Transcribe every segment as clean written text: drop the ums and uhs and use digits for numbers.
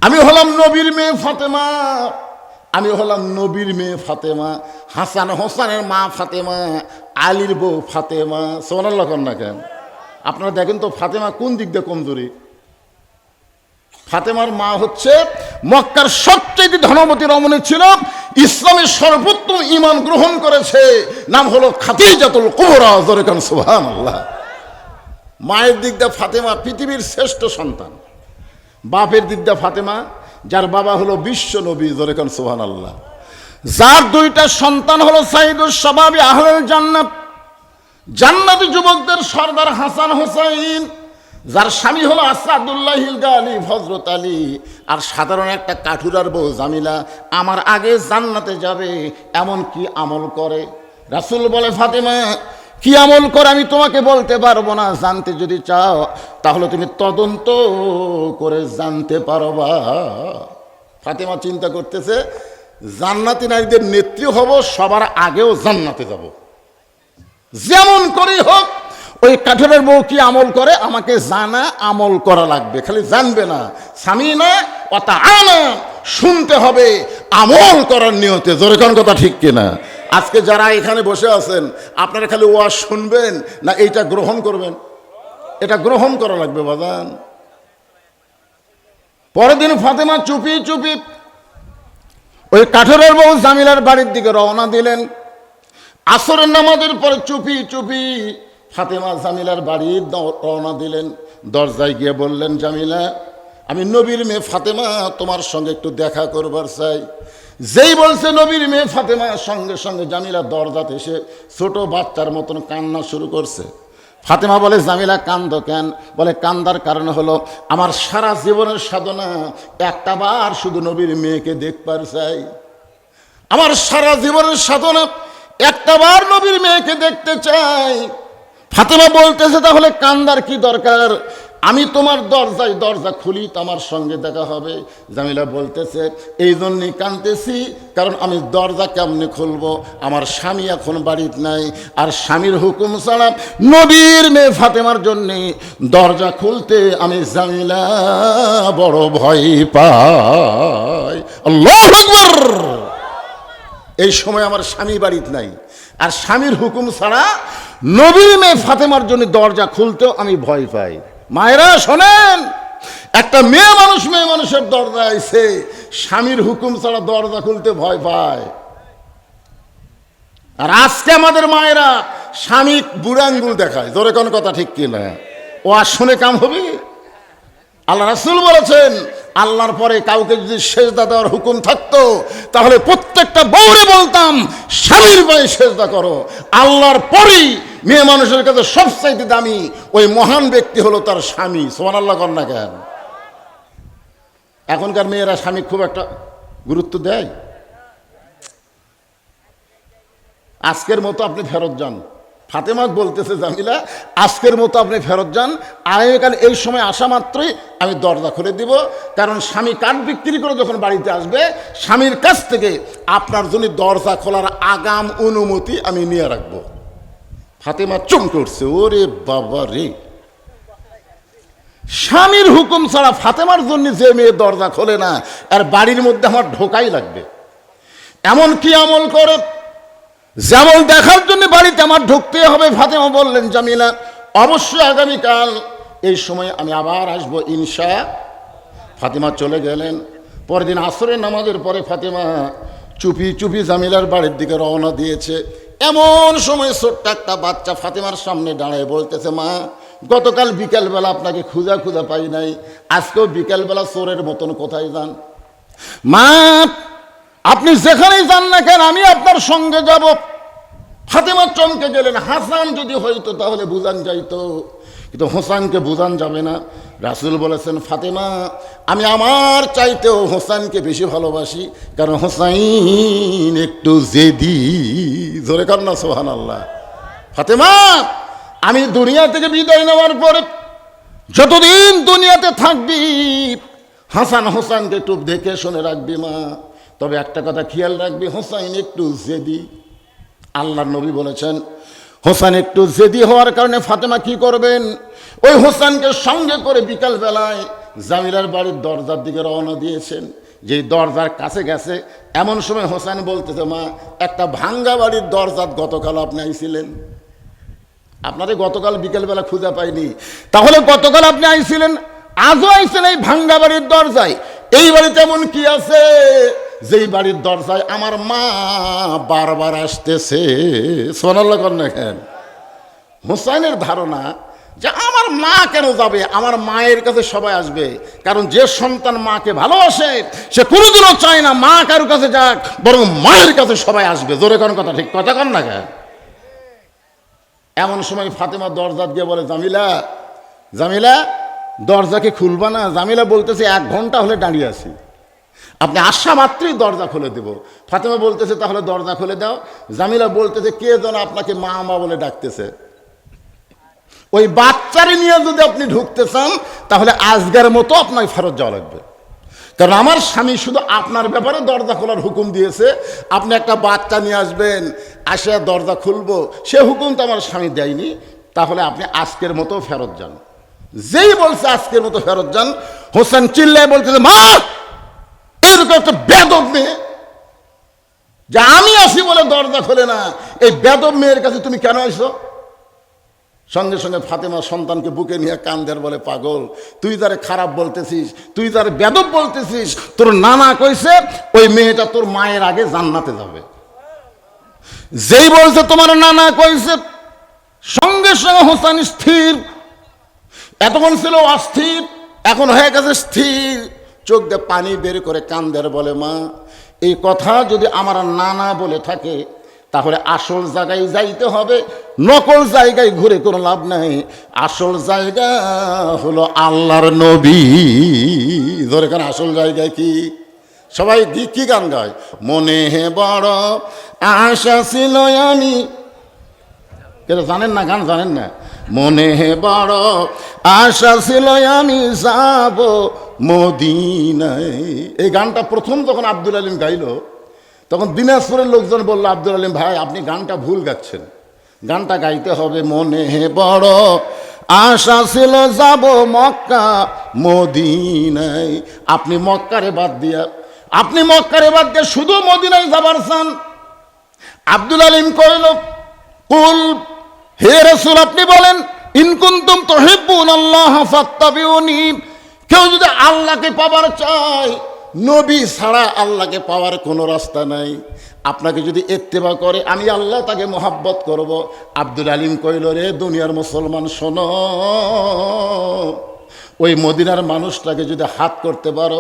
আমি হলাম নবীর মেয়ে ফাতেমা, আমি হলাম নবীর মেয়ে ফাতেমা, হাসান হোসেনের মা ফাতেমা, আলীর বউ ফাতেমা। সুবহানাল্লাহ না কেন? আপনারা দেখেন তো ফাতেমা কোন দিক দিয়ে কমজোরি। ফাতেমার মা হচ্ছে মক্কার সবচেয়ে ধনবতী রমণী ছিল, ইসলামের সর্বোত্তম ঈমান গ্রহণ করেছে, নাম হলো খাদিজাতুল কুবরা। জোরে কান সুবহানাল্লাহ। মায়ের দিক দিয়ে ফাতেমা পৃথিবীর শ্রেষ্ঠ সন্তান, বাপের দিক দিয়ে ফাতেমা যার বাবা হলো বিশ্ব নবী। জোরে কান সুবহানাল্লাহ। যার দুইটা সন্তান হলো সাইয়্যিদুশ শাবাবি আহলুল জান্নাত, জান্নাতি যুবকদের সর্দার হাসান হোসাইন, যার স্বামী হলো আসাদুল্লাহিল গালি হযরত আলী, আর সাধারণ একটা কাঠুরার বউ জামিলা আমার আগে জান্নাতে যাবে এমন কি আমল করে? রাসূল বলে ফাতেমা কি আমল করে আমি তোমাকে বলতে পারবো না, জানতে যদি চাও তাহলে তুমি তদন্ত করে জানতে পারবা। ফাতেমা চিন্তা করতেছে জান্নাতি নারীদের নেত্রী হব, সবার আগেও জান্নাতে যাব, যেমন করেই হোক। ওই কাঠের বউ কি আমল করে আমাকে জানা, আমল করা লাগবে। খালি জানবে না, সামিনা ওয়া তাআনা, শুনতে হবে আমল করার নিয়তে। জোরে কোন কথা ঠিক কিনা? আজকে যারা এখানে বসে আছেন আপনারা খালি ওয়াজ শুনবেন না এইটা গ্রহণ করবেন? এটা গ্রহণ করা লাগবে বাজান। পরের দিন ফাতেমা চুপি চুপি ওই কাঠের বউ জামিলার বাড়ির দিকে রওনা দিলেন। আসরের নামাজের পরে চুপি চুপি ফাতেমা জামিলার বাড়ি রওনা দিলেন। দরজায় গিয়ে বললেন, জামিলা আমি নবীর মেয়ে ফাতেমা তোমার সঙ্গে একটু দেখা করবার চাই। যেই বলছে নবীর মেয়ে ফাতেমা, সঙ্গে সঙ্গে জামিলা দরজাতে এসে ছোট বাচ্চার মতন কান্না শুরু করছে। ফাতেমা বলে, জামিলা কান্দো কেন? বলে, কান্দার কারণ হলো আমার সারা জীবনের সাধনা একটা বার শুধু নবীর মেয়েকে দেখবার চাই। আমার সারা জীবনের সাধনা একটা বার নবীর মেয়েকে দেখতে চাই। ফাতেমা বলতেছে, তাহলে কান্দার কি দরকার? আমি তোমার দরজা খুলি তো আমার সঙ্গে দেখা হবে। জামিলা বলতেছে, এই জন্যই কাঁদতেছি, কারণ আমি দরজা কেমনে খুলবো? আমার স্বামী এখন বাড়িতে নাই, আর স্বামীর হুকুম ছাড়া নবীর মেয়ে ফাতেমার জন্যে দরজা খুলতে আমি জামিলা বড় ভয় পাই। আল্লাহু আকবার। এই সময় আমার স্বামী বাড়িতে নাই, আর স্বামীর হুকুম ছাড়া নবীর মেয়ে ফাতেমার জন্য দরজা খুলতেও আমি ভয় পাই। মায়েরা শোনেন, একটা মেয়ে মানুষের দরজা আইছে, স্বামীর হুকুম ছাড়া দরজা খুলতে ভয় পায়। আর আজকে আমাদের মায়েরা স্বামী বুড়াঙ্গুল দেখায়। জোরে কোন কথা ঠিক কিনা? ও আর শুনে কাম হবে? আল্লাহ রাসূল বলেছেন, আল্লাহর পরে কাউকে যদি সেজদা দেওয়ার হুকুম থাকতো তাহলে প্রত্যেকটা বউরে বলতাম স্বামীর পায়ে সেজদা করো। আল্লাহর পরেই মেয়ে মানুষের কাছে সবচাইতে দামি ওই মহান ব্যক্তি হলো তার স্বামী। সুবহানাল্লাহ কর না কেন? এখনকার মেয়েরা স্বামী খুব একটা গুরুত্ব দেয়। আজকের মতো আপনি ফেরত যান। ফাতেমা বলতেছে, জামিলা আজকের মতো আপনি ফেরত যান, আগামীকাল এই সময় আসা মাত্রই আমি দরজা খুলে দিব, কারণ স্বামী কাঠ বিক্রি করে যখন বাড়িতে আসবে স্বামীর কাছ থেকে আপনার জন্য দরজা খোলার আগাম অনুমতি আমি নিয়ে রাখবো। ফাতেমা চমকে উঠছে, ওরে বাবা রে, স্বামীর হুকুম ছাড়া ফাতেমার জন্য যে মেয়ে দরজা খোলে না, আর বাড়ির মধ্যে আমার ঢোকাই লাগবে। এমন কি আমল করে যেমন দেখার জন্য বাড়িতে আমার ঢুকতে হবে? ফাতেমা বললেন, জামিলা অবশ্যই আগামীকাল এই সময় আমি আবার আসবো ইনশা। ফাতেমা চলে গেলেন। পরের দিন আসরের নামাজের পরে ফাতেমা চুপি চুপি জামিলার বাড়ির দিকে রওনা দিয়েছে। এমন সময় ছোট্ট একটা বাচ্চা ফাতেমার সামনে দাঁড়ায় বলতেছে, মা গতকাল বিকেলবেলা আপনাকে খুঁজা পাই নাই, আজকেও বিকেলবেলা চোরের মতন কোথায় যান? মা আপনি যেখানেই যান না কেন আমি আপনার সঙ্গে যাব। ফাতেমা চমকে গেলেন। হাসান যদি হইতো তাহলে বুঝান যাইতো, কিন্তু হোসেনকে বুঝান যাবে না। রাসূল বলেছেন, ফাতেমা আমি আমার চাইতেও হোসেনকে বেশি ভালোবাসি, কারণ হোসেন একটু জেদি। জোরে কর না সুবহানাল্লাহ। ফাতেমা আমি দুনিয়া থেকে বিদায় নেওয়ার পরে যতদিন দুনিয়াতে থাকবি হাসান হোসেনকে একটু দেখে শুনে রাখবি মা। তবে একটা কথা খেয়াল রাখবি, হোসেন একটু জেদি। আল্লাহর নবী বলেছেন, হোসেন একটু জেদি হওয়ার কারণে ফাতেমা কি করবেন? ওই হোসেনকে সঙ্গে করে বিকাল বেলায় জামিলার বাড়ির দরজার দিকে রওনা দিয়েছেন। যেই দরজার কাছে গেছে এমন সময় হোসেন বলতেছে, মা, একটা ভাঙ্গা বাড়ির দরজাত গতকাল আপনি আইছিলেন, আপনারে গতকাল বিকেলবেলা খুঁজে পাইনি, তাহলে গতকাল আপনি আইছিলেন, আজও আইছেন এই ভাঙ্গা বাড়ির দরজায়। এই বাড়িতে এমন কি আছে যেই বাড়ির দরজায় আমার মা বারবার আসতেছে? সুবহানাল্লাহ কর না কেন? হোসেনের ধারণা যে আমার মা কেন যাবে, আমার মায়ের কাছে সবাই আসবে, কারণ যে সন্তান মাকে ভালোবাসে সে কোনোদিনও চায় না মা কারোর কাছে যাক, বরং মায়ের কাছে সবাই আসবে। জোরে কোন কথা, ঠিক কথা কন না কেন? এমন সময় ফাতেমা দরজা দিয়ে বলে, জামিলা, জামিলা, দরজাকে খুলবা না? জামিলা বলতেছে, 1 ঘন্টা হলে দাঁড়িয়ে আছি, আপনি আসা মাত্রই দরজা খুলে দেব। ফাতেমা বলতেছে, তাহলে দরজা খুলে দাও। জামিলা বলতেছে, কে যেন আপনাকে মা মা বলে ডাকতেছে। ওই বাচ্চারে নিয়ে যদি আপনি ঢুকতে চান তাহলে আজকের মতো আপনাকে ফেরত যাওয়া লাগবে, কারণ আমার স্বামী শুধু আপনার ব্যাপারে দরজা খোলার হুকুম দিয়েছে। আপনি একটা বাচ্চা নিয়ে আসবেন, আসে দরজা খুলবো, সে হুকুম তো আমার স্বামী দেয়নি, তাহলে আপনি আজকের মতো ফেরত যান। যেই বলছে আজকের মতো ফেরত যান, হোসেন চিল্লায় বলতেছে, মা, এরকম একটা বেদব মেয়ে যে আমি আসি বলে দরজা খোলে না, এই বেদব মেয়ের কাছে তুমি কেন আসো? সঙ্গে সঙ্গে ফাতেমা সন্তানকে বুকে নিয়ে কান্দের, বলে, পাগল, তুই যারে খারাপ বলতেছিস, তুই যারে বেদব বলতেছিস, তোর নানা কইছে ওই মেয়েটা তোর মায়ের আগে জান্নাতে যাবে। যেই বলছে তোমার নানা কইছে, সঙ্গে সঙ্গে হোসেন স্থির। এতক্ষণ ছিল অস্থির, এখন হয়ে গেছে স্থির। চোখ দিয়ে পানি বের করে কান্দের, বলে, মা, এই কথা যদি আমার নানা বলে থাকে তাহলে আসল জায়গায় যাইতে হবে, নকল জায়গায় ঘুরে কোনো লাভ নাই। আসল জায়গা হলো আল্লাহর নবী। ধরে কেন আসল জায়গায় কি? সবাই কি গান গায়? মনে হে বড় আশা ছিল আমি, কেন জানেন না? গান জানেন না? মনে হে বড় আশা ছিল আমি যাব মদিনায়। এই গানটা প্রথম যখন আব্দুল আলিম গাইল, তখন দিনাজপুরের লোকজন বলল, আব্দুল আলিম ভাই, আপনি গানটা ভুল গাচ্ছেন, গানটা গাইতে হবে মনে হে বড় আশা ছিল যাব মক্কা মদিনায়। আপনি মক্কারে বাদ দিয়ে শুধু মদিনায় যাবার চান। আব্দুল আলিম কইল, কুল, হে রাসূল, আপনি বলেন, ইন কুনতুম তুহিব্বুনাল্লাহ ফাত্তাবিউনি, কেউ যদি আল্লাহকে পাবার চায়, নবী ছাড়া আল্লাহকে পাওয়ার কোনো রাস্তা নাই। আপনাকে যদি ইত্তেবা করে আমি আল্লাহ তাকে মোহাব্বত করব। আব্দুল আলিম কইল, রে দুনিয়ার মুসলমান শোনো, ওই মদিনার মানুষটাকে যদি হাত করতে পারো,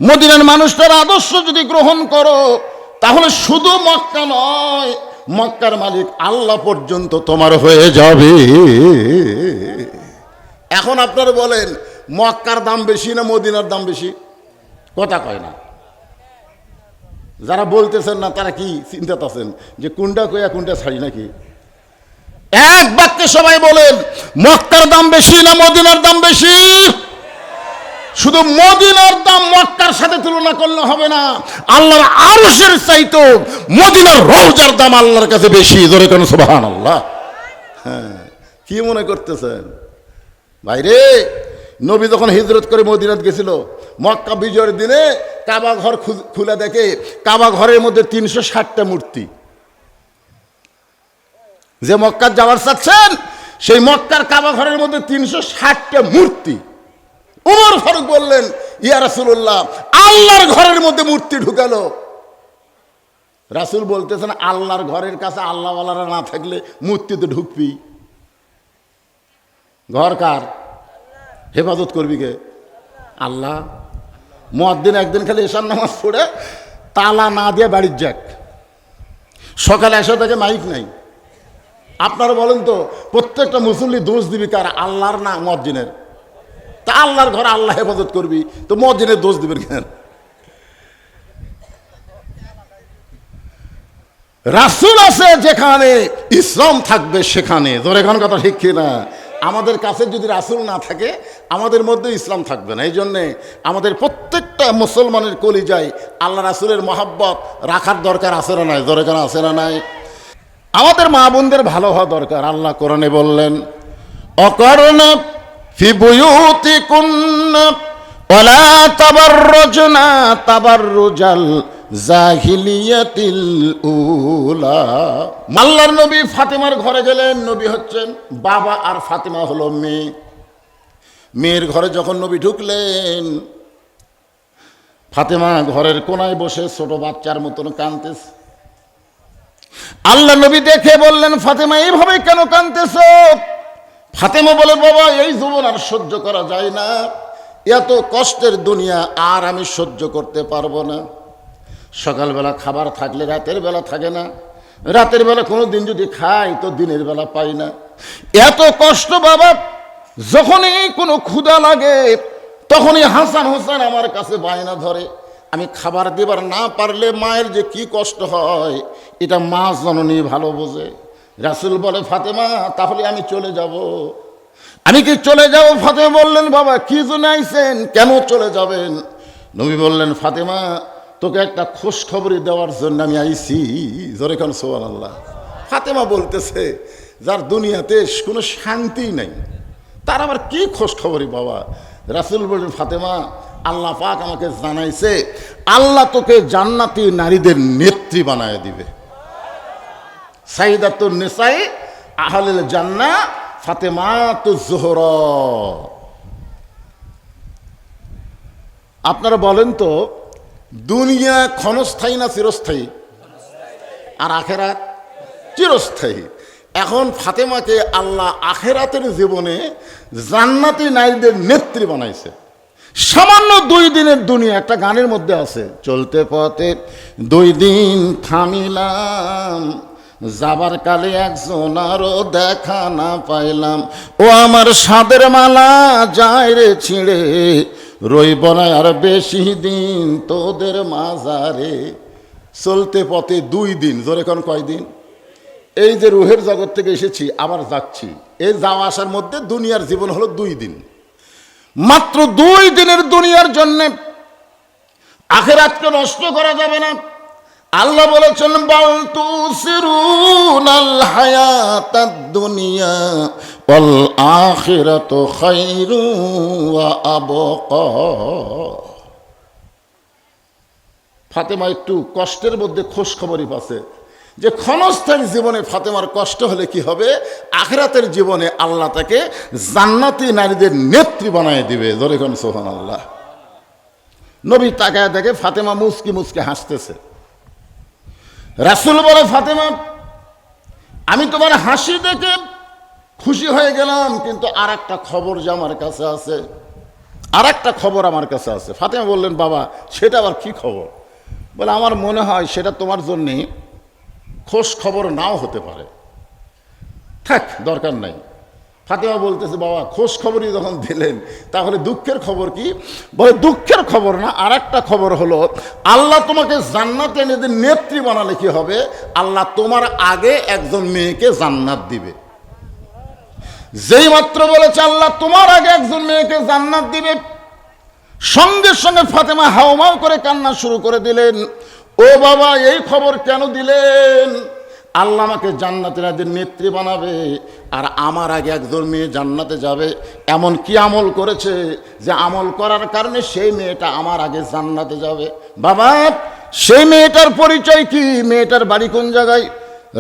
মদিনার মানুষটার আদর্শ যদি গ্রহণ করো, তাহলে শুধু মক্কা নয়, মক্কার মালিক আল্লাহ পর্যন্ত তোমার হয়ে যাবে। এখন আপনারা বলেন, মক্কার দাম বেশি না মদিনার দাম বেশি? কথা কয় না। যারা বলতেছেন না তারা কি চিন্তাতে আছেন যে কোনটা কইয়া কোনটা ছাড়ি নাকি? এক বাক্যে সবাই বলেন, মক্কার দাম বেশি না মদিনার দাম বেশি? শুধু মদিনার দাম মক্কার সাথে তুলনা করলে হবে না, আল্লাহর আরশের চাইতো মদিনার রওজার দাম আল্লাহর কাছে বেশি। জোরে কোন সুবহানাল্লাহ। হ্যাঁ, কি মনে করতেছেন ভাইরে? নবী যখন হিজরত করে মদিনাত গেছিল, মক্কা বিজয়ের দিনে কাবা ঘর খুলে দেখে কাবা ঘরের মধ্যে 360টা মূর্তি। যে মক্কা যাওয়ার চাচ্ছেন, সেই মক্কার কাবা ঘরের মধ্যে 360টা মূর্তি। ওমর ফারুক বললেন, ইয়া রাসূলুল্লাহ, আল্লাহর ঘরের মধ্যে মূর্তি ঢুকালো। রাসূল বলতেছেন, আল্লাহর ঘরের কাছে আল্লাহওয়ালারা না থাকলে মূর্তিতে ঢুকবি? ঘর কার? হেফাজত করবি কে? আল্লাহ। মুয়াজ্জিন একদিন খালি এশার নামাজ পড়ে তালা না দিয়ে বাড়ির যাক, সকালে এসে থেকে মাইক নাই। আপনারা বলেন তো, প্রত্যেকটা মুসল্লি দোষ দিবি কার? আল্লাহর না মুয়াজ্জিনের? তা আল্লাহর ঘরে আল্লাহ হেফাজত করবি, তো মুয়াজ্জিনের দোষ দিবেন কেন? রাসূল আছে যেখানে, ইসলাম থাকবে সেখানে। জোরে কোন কথা ঠিক কিনা? আমাদের কাছে যদি রাসূল না থাকে, আমাদের মধ্যে ইসলাম থাকবে না। এই জন্যে আমাদের প্রত্যেকটা মুসলমানের কলিজায় আল্লাহ রাসূলের মহব্বত রাখার দরকার আছে না নাই? জোরে কোন আছে না নাই? আমাদের মা বোনদের ভালো হওয়া দরকার। আল্লাহ কোরআনে বললেন, অকরনা ফি বুয়ুতিকুন্না ওয়ালা তাবাররুজনা তাবাররুজাল জাহিলিয়াতিল উলা। আল্লাহর নবী ফাতেমার ঘরে গেলেন। নবী হচ্ছেন বাবা আর ফাতেমা হলো মেয়ে। মেয়ের ঘরে যখন নবী ঢুকলেন, ফাতেমা ঘরের কোনায় বসে ছোট বাচ্চার মতন কাঁদতেছে। আল্লাহ নবী দেখে বললেন, ফাতেমা এইভাবে কেন কাঁদতেছো? ফাতেমা বলে, বাবা এই জীবন আর সহ্য করা যায় না, এত কষ্টের দুনিয়া আর আমি সহ্য করতে পারবো না। সকালবেলা খাবার থাকলে রাতের বেলা থাকে না, রাতের বেলা কোনো দিন যদি খাই তো দিনের বেলা পাই না। এত কষ্ট বাবা, যখনই কোনো ক্ষুধা লাগে তখনই হাসান হোসেন আমার কাছে বায়না ধরে। আমি খাবার দেবার না পারলে মায়ের যে কি কষ্ট হয় এটা মা জননী ভালো বোঝে। রাসূল বলে, ফাতেমা তাহলে আমি চলে যাব। আমি কি চলে যাব? ফাতেমা বললেন, বাবা কি জন্য আইছেন, কেন চলে যাবেন? নবী বললেন, ফাতেমা তোকে একটা খোঁজ খবরই দেওয়ার জন্য আমি আইছি। জোরে কোন সুবহানাল্লাহ। ফাতেমা বলতেছে, যার দুনিয়াতে কোনো শান্তি নাই তার আবার কি খোঁজ খবরই বাবা? রাসূল বললেন, ফাতেমা আল্লাহ পাক আমাকে জানাইছে আল্লাহ তোকে জান্নাতি নারীদের নেত্রী বানায় দিবে। সাইয়্যিদাতুন নিসাই আহলিল জান্নাহ ফাতেমাতুজ জোহরা। আপনারা বলেন তো, দুনিয়া ক্ষণস্থায়ী না চিরস্থায়ী? আর আখেরাত চিরস্থায়ী। এখন ফাতেমাকে আল্লাহ আখেরাতের জীবনে জান্নাতি নারীদের নেত্রী বানাইছে। সামান্য 2 দিনের দুনিয়া। একটা গানের মধ্যে আছে, চলতে পথে 2 দিন থামিলাম, যাবার কালে একজনারও দেখা না পাইলাম, ও আমার সাদের মালা যায় রে ছিঁড়ে, রইব না আর বেশি দিন তোদের মাঝারে। চলতে পথে 2 দিন। জোরে কোন কয়দিন? এই যে রুহের জগৎ থেকে এসেছি আবার যাচ্ছি, এই যাওয়া আসার মধ্যে দুনিয়ার জীবন হলো 2 দিন। মাত্র 2 দিনের দুনিয়ার জন্য আখিরাতকে নষ্ট করা যাবে না। আল্লাহ বলেছেন, বাল তুসিরুনাল হায়াতাদ দুনিয়া ওয়াল আখিরাতু খায়রু ওয়া আবকা। ফাতেমা একটু কষ্টের মধ্যে খোঁজ খবরই পাচ্ছে যে ক্ষণস্থায়ী জীবনে ফাতেমার কষ্ট হলে কি হবে, আখিরাতের জীবনে আল্লাহ তাকে জান্নাতি নারীদের নেত্রী বানায় দিবে। জোরে কোন সুবহানাল্লাহ। নবী তাকায় দেখে ফাতেমা মুচকি মুচকি হাসতেছে। রাসূল বলে, ফাতেমা আমি তোমার হাসি দেখে খুশি হয়ে গেলাম, কিন্তু আর একটা খবর যে আমার কাছে আছে, আর একটা খবর আমার কাছে আছে। ফাতেমা বললেন, বাবা সেটা আবার কি খবর? বলে, আমার মনে হয় সেটা তোমার জন্যে খোঁজ খবর নাও হতে পারে, থাক দরকার নাই। ফাতেমা বলতেছে, বাবা খোঁজ খবরই যখন দিলেন তাহলে দুঃখের খবর কি? বলে, দুঃখের খবর না, আর একটা খবর হলো আল্লাহ তোমাকে জান্নাতে নিজের নেত্রী বানালে কি হবে, আল্লাহ তোমার আগে একজন মেয়েকে জান্নাত দিবে। যেই মাত্র বলেছে আল্লাহ তোমার আগে একজন মেয়েকে জান্নাত দিবে, সঙ্গে সঙ্গে ফাতেমা হাউমাউ করে কান্না শুরু করে দিলেন। ও বাবা এই খবর কেন দিলেন? আল্লাহ আমাকে জান্নাতে নারীদের নেত্রী বানাবে, আর আমার আগে একজন মেয়ে জান্নাতে যাবে। এমন কি আমল করেছে যে আমল করার কারণে সেই মেয়েটা আমার আগে জান্নাতে যাবে? বাবা সেই মেয়েটার পরিচয় কি? মেয়েটার বাড়ি কোন জায়গায়?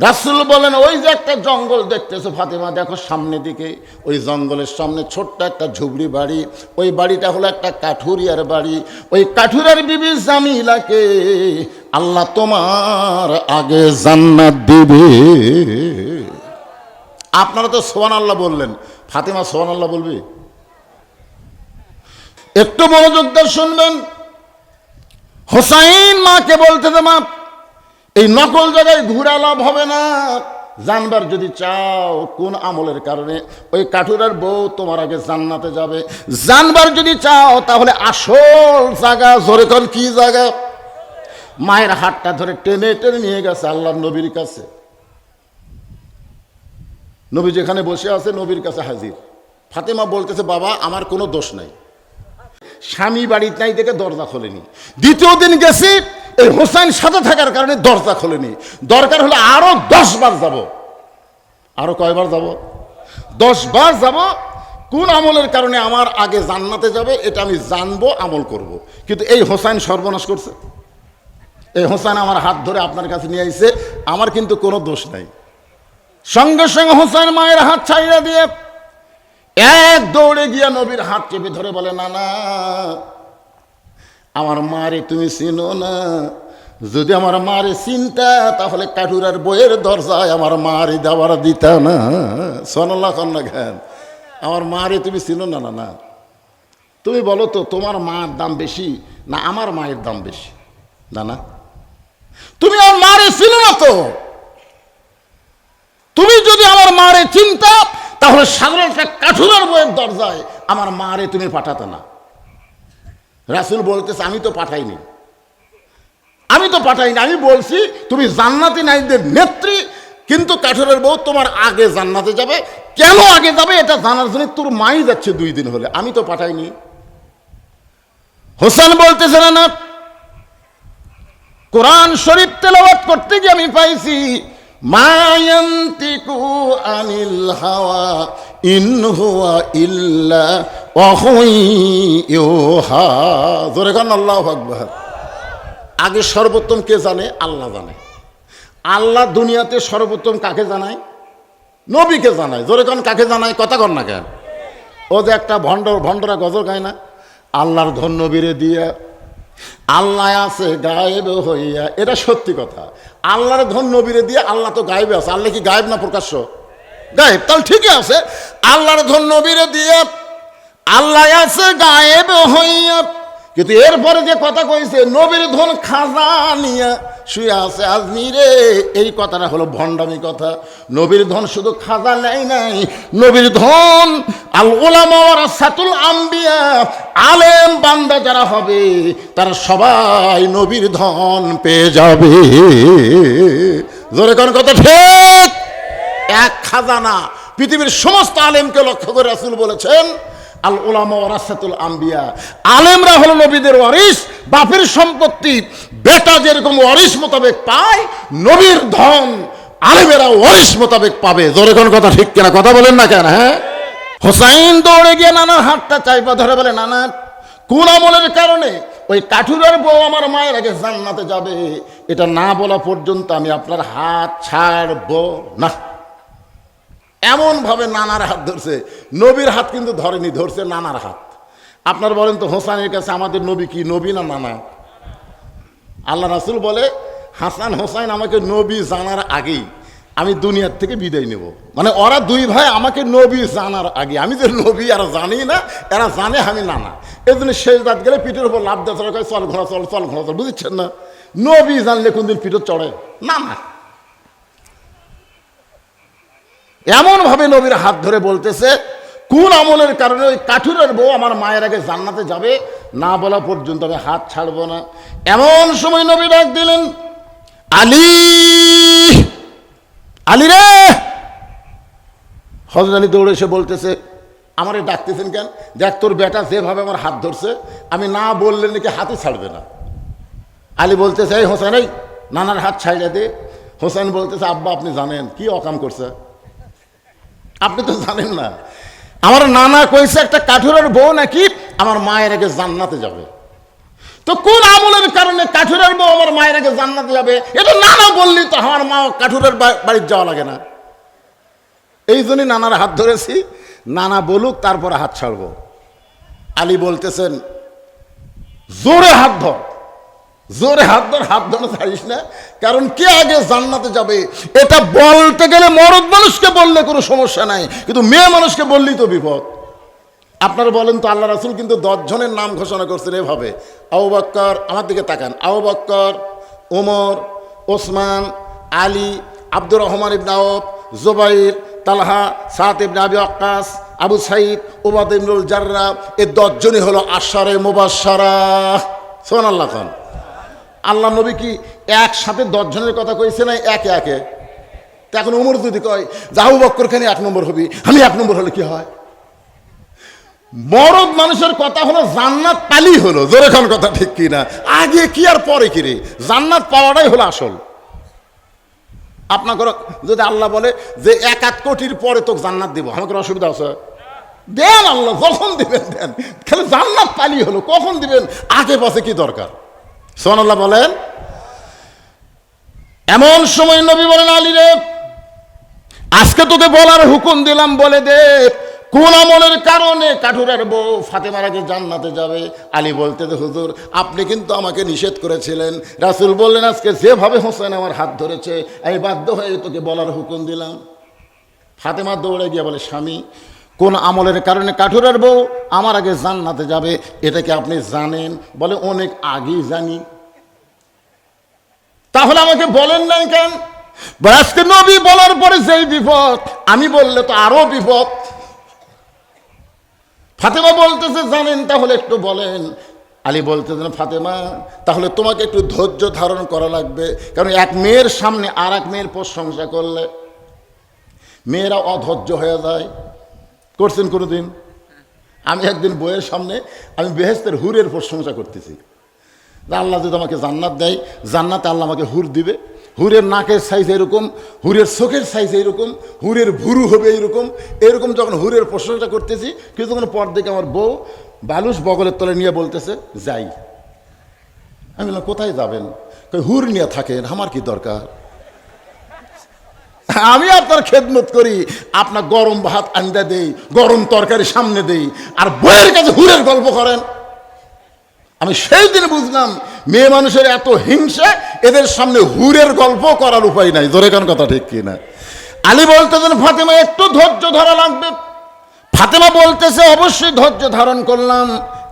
রাসূল বলেন, ওই যে একটা জঙ্গল দেখতেছো ফাতেমা, দেখো সামনে দিকে, ওই জঙ্গলের সামনে ছোট্ট একটা ঝুপড়ি বাড়ি। ওই বাড়িটা হলো একটা কাঠুরিয়ার বাড়ি। ওই কাঠুরিয়ার বিবি জামিলাকে আল্লাহ তোমার আগে জান্নাত দিবে। আপনারা তো সুবহানাল্লাহ বললেন, ফাতেমা সুবহানাল্লাহ বলবি? একটু মনোযোগ দিয়ে শুনবেন। হোসাইন মাকে বলতেছে, মা এই নকল জায়গায় ঘুরা লাভ হবে না, জানবার যদি চাও কোন আমলের কারণে ওই কাঠুরার বউ তোমার আগে জান্নাতে যাবে, জানবার যদি চাও তাহলে আসল জায়গা, জোরে কোন কি জায়গা? মায়ের হাতটা ধরে টেনে টেনে নিয়ে গেছে আল্লাহর নবীর কাছে। নবী যেখানে বসে আছে নবীর কাছে হাজির। ফাতেমা বলতেছে, বাবা আমার কোনো দোষ নাই, স্বামী বাড়িতে নাই দেখে দরজা খোলেনি। দ্বিতীয় দিন গেছি, এই হোসেন সাথে থাকার কারণে দরজা খোলেনি। দরকার হলে আরো 10 বার যাব। আরো কয়বার যাব? 10 বার যাব, কোন আমলের কারণে আমার আগে জান্নাতে যাবে এটা আমি জানবো, আমল করব। কিন্তু এই হোসাইন সর্বনাশ করছে। এই হোসাইন আমার হাত ধরে আপনার কাছে নিয়ে আইছে, আমার কিন্তু কোনো দোষ নাই। সঙ্গে সঙ্গে হোসাইন মায়ের হাত ছাইড়া দিয়ে এক দৌড়ে গিয়া নবীর হাত চেপে ধরে বলে, না না, আমার মারে তুমি চিনো না। যদি আমার মারে চিনতা তাহলে কাঠুরার বইয়ের দরজায় আমার মারে দেওয়ার দিতা না। সোনাল্লাহ কন্যা খান, আমার মারে তুমি চিনো না। না না, তুমি বলো তো তোমার মার দাম বেশি না আমার মায়ের দাম বেশি? না না, তুমি আমার মারে চিনো না তো। তুমি যদি আমার মারে চিনতা তাহলে সাধারণ একটা কাঠুরার বইয়ের দরজায় আমার মারে তুমি পাঠাতে না। রাসূল বলতেছে, আমি তো পাঠাইনি, আমি বলছি তুমি জান্নাতি নারীদের নেত্রী, কিন্তু কাঠুরের বউ তোমার আগে জান্নাতে যাবে। কেন আগে যাবে এটা জানার জন্য তোর মাই যাচ্ছে 2 দিন হলে, আমি তো পাঠাইনি। হোসেন বলতেছে, না, কোরআন শরীফ তেলাওয়াত করতে গিয়ে আমি পাইছি, মা ইয়ান্তিকু আনিল হাওয়া ইন হুয়া ইল্লা ওয়াহুই ইউহা। জোরে কান আল্লাহু আকবার। আগে সর্বোত্তম কে জানে? আল্লাহ জানে। আল্লাহ দুনিয়াতে সর্বোত্তম কাকে জানায়? নবীকে জানায়। জোরে কান কাকে জানায়? কথা কন না কেন? ও যে একটা ভণ্ডরা গজল গায় না, আল্লাহর ধন নবীরে দিয়া আল্লাহ আছে গায়েব হইয়া। এটা সত্যি কথা। আল্লাহর ধন নবীরে দিয়ে আল্লাহ তো গায়েবে আছে। আল্লাহ কি গায়েব না প্রকাশ্য? গায়েব। তাহলে ঠিকই আছে, আল্লাহর ধন নবীরে দিয়ে আল্লাহ আছে গায়েব হইয়া। কিন্তু এরপরে যে কথা কইছে, নবীর ধন খাজা নিয়া শুয়ে আছে আজমিরে, এই কথাটা হলো ভণ্ডামি কথা। নবীর ধন শুধু খাজা নেই নাই, নবীর ধন আল উলামা ওয়ারাসাতুল আম্বিয়া, আলেম বান্দা যারা হবে তারা সবাই নবীর ধন পেয়ে যাবে। জোরে কোন কথা ঠিক? এক খাজানা পৃথিবীর সমস্ত আলেমকে লক্ষ্য করে রাসূল বলেছেন, আল উলামা ওয়ারাসাতুল আম্বিয়া, আলেমরা হলো নবীদের ওয়ারিস। বাপের সম্পত্তি বেটা যেরকম ওয়ারিস মোতাবেক পায়, নবীর ধন আলেমেরা ওয়ারিস মোতাবেক পাবে। জোরে কোন কথা ঠিক কিনা? কথা বলেন না কেন? হ্যাঁ। হোসাইন দৌড়ে গিয়ে নানার হাতটা চাইপা ধরে বলে, নানা, কোন আমলের কারণে ওই কাঠুরের বউ আমার মায়ের আগে জান্নাতে যাবে এটা না বলা পর্যন্ত আমি আপনার হাত ছাড়বো না। এমন ভাবে নানার হাত ধরছে, নবীর হাত কিন্তু ধরেনি, ধরছে নানার হাত। আপনার বলেন তো হোসাইনের কাছে আমাদের নবী কি নবী না নানা? আল্লাহ রাসূল বলে, হাসান হোসাইন আমাকে নবী জানার আগেই আমি দুনিয়ার থেকে বিদায় নেব। মানে ওরা 2 ভাই আমাকে নবী জানার আগে, আমি যে নবী আর জানি না, এরা জানে আমি নানা। এই জন্য শেষ রাত গেলে পিঠের উপর লাভ দেওয়া চল ঘোড়া চল, চল ঘোড়া চল। বুঝছেন না? নবী জানলে কোনদিন পিঠে চড়ে না। না, এমন ভাবে নবীর হাত ধরে বলতেছে, কোন আমলের কারণে ওই কাঠুরের বউ আমার মায়ের আগে জান্নাতে যাবে না বলা পর্যন্ত আমি হাত ছাড়বো না। এমন সময় নবী ডাক দিলেন, আলী, আলী রে। হযরত আলী দৌড়ে এসে বলতেছে, আমারে ডাকতেছেন কেন? দেখ তোর বেটা যেভাবে আমার হাত ধরছে, আমি না বললে নাকি হাতই ছাড়বে না। আলী বলতেছে, এই হোসেন, এই নানার হাত ছাইড়া দে। হোসেন বলতেছে, আব্বা আপনি জানেন কি অকাম করছে? আপনি তো জানেন না, আমার নানা কইছে একটা কাঠুরের বউ নাকি আমার মায়ের আগে জান্নাতে যাবে। তো কোন আমলের কারণে কাঠুরের বউ আমার মায়ের আগে জান্নাতে যাবে এটা নানা বললি তো আমার মা কাঠুরের বাড়ির যাওয়া লাগে না। এই জন্যই নানার হাত ধরেছি, নানা বলুক তারপরে হাত ছাড়বো। আলী বলতেছেন, জোরে হাত ধর, জোরে হাত ধর, হাত ধরে ছাড়িস না। কারণ কে আগে জান্নাতে যাবে এটা বলতে গেলে মরদ মানুষকে বললে কোনো সমস্যা নাই, কিন্তু মেয়ে মানুষকে বললেই তো বিপদ। আপনারা বলেন তো, আল্লাহ রাসূল কিন্তু 10 জনের নাম ঘোষণা করছেন এভাবে, আবু বকর, আমার দিকে তাকান, আবু বকর, ওমর, ওসমান, আলী, আব্দুর রহমান ইবনে আওফ, জুবাইর, তালহা, সাদ ইবনে আবি ওয়াক্কাস, আবু সাঈদ, উবাদা ইবনুল জাররাহ। এই 10 জনই হলো আশারে মুবাশশারা। সুবহানাল্লাহ খান। আল্লাহ নবী কি একসাথে 10 জনের কথা কইছে না একে একে? তো এখন ওমর যদি কয় যে আবু বকর খানি 1 নম্বর হবি, আমি 1 নম্বর হলে কি হয়? মরদ মানুষের কথা হলো জান্নাত পালি হলো। জোরে খান কথা ঠিক কি না? আগে কি আর পরে কি রে? জান্নাত পাওয়াটাই হলো আসল। আপনাকে যদি আল্লাহ বলে যে 1 কোটির পরে তোকে জান্নাত দিব, আমাকে অসুবিধা আছে? দেন আল্লাহ, যখন দিবেন দেন, খালি জান্নাত পালি হলো, কখন দিবেন আগে পাশে কি দরকার। সুবহানাল্লাহ বলেন। এমন সময় নবী বলেন, আলী রে, আজকে তোকে বলার হুকুম দিলাম, বলে দে কোন আমলের কারণে কাঠুরের বউ ফাতেমার আগে জান্নাতে যাবে। আলী বলতে, হুজুর আপনি কিন্তু আমাকে নিষেধ করেছিলেন। রাসূল বললেন, আজকে যেভাবে হোসেন আমার হাত ধরেছে আমি বাধ্য হয়ে তোকে বলার হুকুম দিলাম। ফাতেমা দৌড়ে গিয়ে বলে, স্বামী, কোন আমলের কারণে কাঠুরের বউ আমার আগে জান্নাতে যাবে এটা কি আপনি জানেন? বলে, অনেক আগেই জানি। তাহলে আমাকে বলেন নাই কেন? আজকে নবী বলার পরে যেই বিপদ, আমি বললে তো আরো বিপদ। ফাতেমা বলতেছে, জানেন, তাহলে একটু বলেন। আলী বলতেছেন, ফাতেমা, তাহলে তোমাকে একটু ধৈর্য ধারণ করা লাগবে, কারণ এক মেয়ের সামনে আর এক মেয়ের প্রশংসা করলে মেয়েরা অধৈর্য হয়ে যায়। করছেন কোনোদিন? আমি একদিন বইয়ের সামনে আমি বেহেশতের হুরের প্রশংসা করতেছি, আল্লাহ যদি আমাকে জান্নাত দেয়, জান্নাতে আল্লাহ আমাকে হুর দিবে, হুরের নাকের সাইজ এরকম, হুরের চোখের সাইজ এইরকম, হুরের ভুরু হবে এইরকম। এরকম যখন হুরের প্রশংসা করতেছি, কিছুক্ষণ পর দেখে আমার বউ বালুস বগলের তলে নিয়ে বলতেছে, যাই। আমি বললাম, কোথায় যাবেন? হুর নিয়ে থাকেন, আমার কি দরকার, আমি আপনার খেদমত করি, আপনার গরম ভাত আন্দা দেই, গরম তরকারি সামনে দেই, আর বইয়ের কাছে হুরের গল্প করেন। আমি সেই দিন বুঝলাম মেয়ে মানুষের এত হিংসা, এদের সামনে হুরের গল্প করার উপায় নাই। জোরে কান কথা ঠিক কিনা? আলী বলতেছেন, ফাতেমা একটু ধৈর্য ধরা লাগবে। ফাতেমা বলতেছে, অবশ্যই ধৈর্য ধারণ করলাম।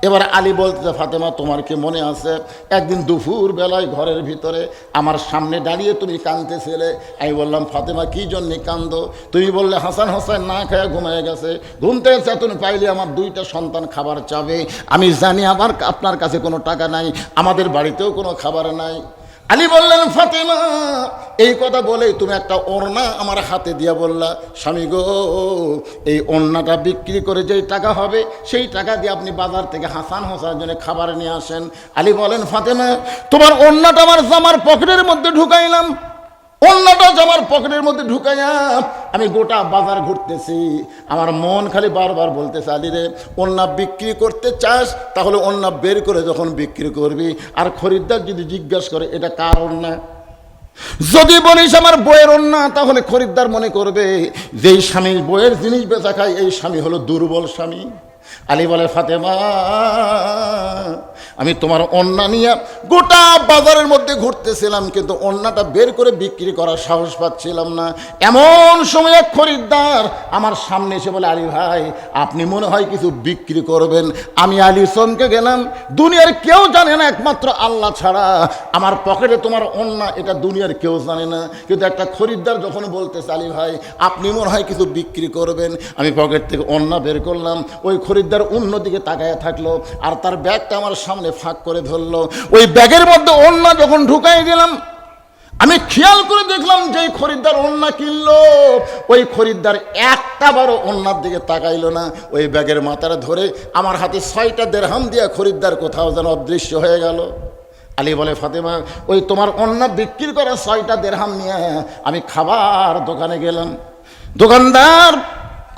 এবার আলী বলতেছে, ফাতেমা, তোমার কি মনে আছে একদিন দুপুর বেলায় ঘরের ভিতরে আমার সামনে দাঁড়িয়ে তুমি কাঁদতেছিলে? আমি বললাম, ফাতেমা, কি জন্যে কান্দো? তুমি বললে, হাসান হোসেন না খেয়ে ঘুমিয়ে গেছে, ঘুম থেকে চেতন পাইলে আমার দুইটা সন্তান খাবার চাবে। আমি জানি আপনার কাছে কোনো টাকা নাই, আমাদের বাড়িতেও কোনো খাবার নাই। আলী বললেন, ফাতেমা, এই কথা বলেই তুমি একটা ওড়না আমার হাতে দিয়া বললা, স্বামী গো, এই ওড়নাটা বিক্রি করে যেই টাকা হবে সেই টাকা দিয়ে আপনি বাজার থেকে হাসান হোসেনের জন্য খাবার নিয়ে আসেন। আলী বলেন, ফাতেমা, তোমার ওড়নাটা আমার জামার পকেটের মধ্যে ঢুকাইলাম, ওড়নাটা জামার পকেটের মধ্যে ঢুকাইয়া আমি গোটা বাজার ঘুরতেছি, আমার মন খালি বারবার বলতেছে, আলী রে, ওড়না বিক্রি করতে চাস তাহলে ওড়না বের করে যখন বিক্রি করবি, আর খরিদ্দার যদি জিজ্ঞাসা করে এটা কার ওড়না, যদি বলিস আমার বইয়ের ওড়না, তাহলে খরিদ্দার মনে করবে যেই স্বামী বইয়ের জিনিস বেচা খায় এই স্বামী হলো দুর্বল স্বামী। আলী বলে, ফাতেমা, আমি তোমার ওড়না নিয়ে গোটা বাজারের মধ্যে ঘুরতেছিলাম, কিন্তু ওড়নাটা বের করে বিক্রি করার সাহস পাচ্ছিলাম না। এমন সময় এক খরিদ্দার আমার সামনে এসে বলে, আলী ভাই, আপনি মনে হয় কিছু বিক্রি করবেন। আমি আলী চমকে গেলাম, দুনিয়ার কেউ জানে না একমাত্র আল্লাহ ছাড়া আমার পকেটে তোমার ওড়না, এটা দুনিয়ার কেউ জানে না। কিন্তু একটা খরিদ্দার যখন বলতেছে, আলী ভাই, আপনি মনে হয় কিছু বিক্রি করবেন, আমি পকেট থেকে ওড়না বের করলাম। ওই খরিদ্দার অন্যদিকে তাকায় থাকলো, আর তার ব্যাগটা আমার সামনে ফাঁক করে ধরলো। ওই ব্যাগের মধ্যে ওড়না যখন ঢুকাই দিলাম, আমি খেয়াল করে দেখলাম যে খরিদ্দার ওড়না কিনলো, ওই খরিদ্দার একটা বারো ওড়নার দিকে তাকাইলো না। ওই ব্যাগের মাথাটা ধরে আমার হাতে 6টা দিরহাম দিয়ে খরিদ্দার কোথাও যেন অদৃশ্য হয়ে গেল। আলী বলে, ফাতেমা, ওই তোমার ওড়না বিক্রি করা 6টা দিরহাম নিয়ে আমি খাবার দোকানে গেলাম। দোকানদার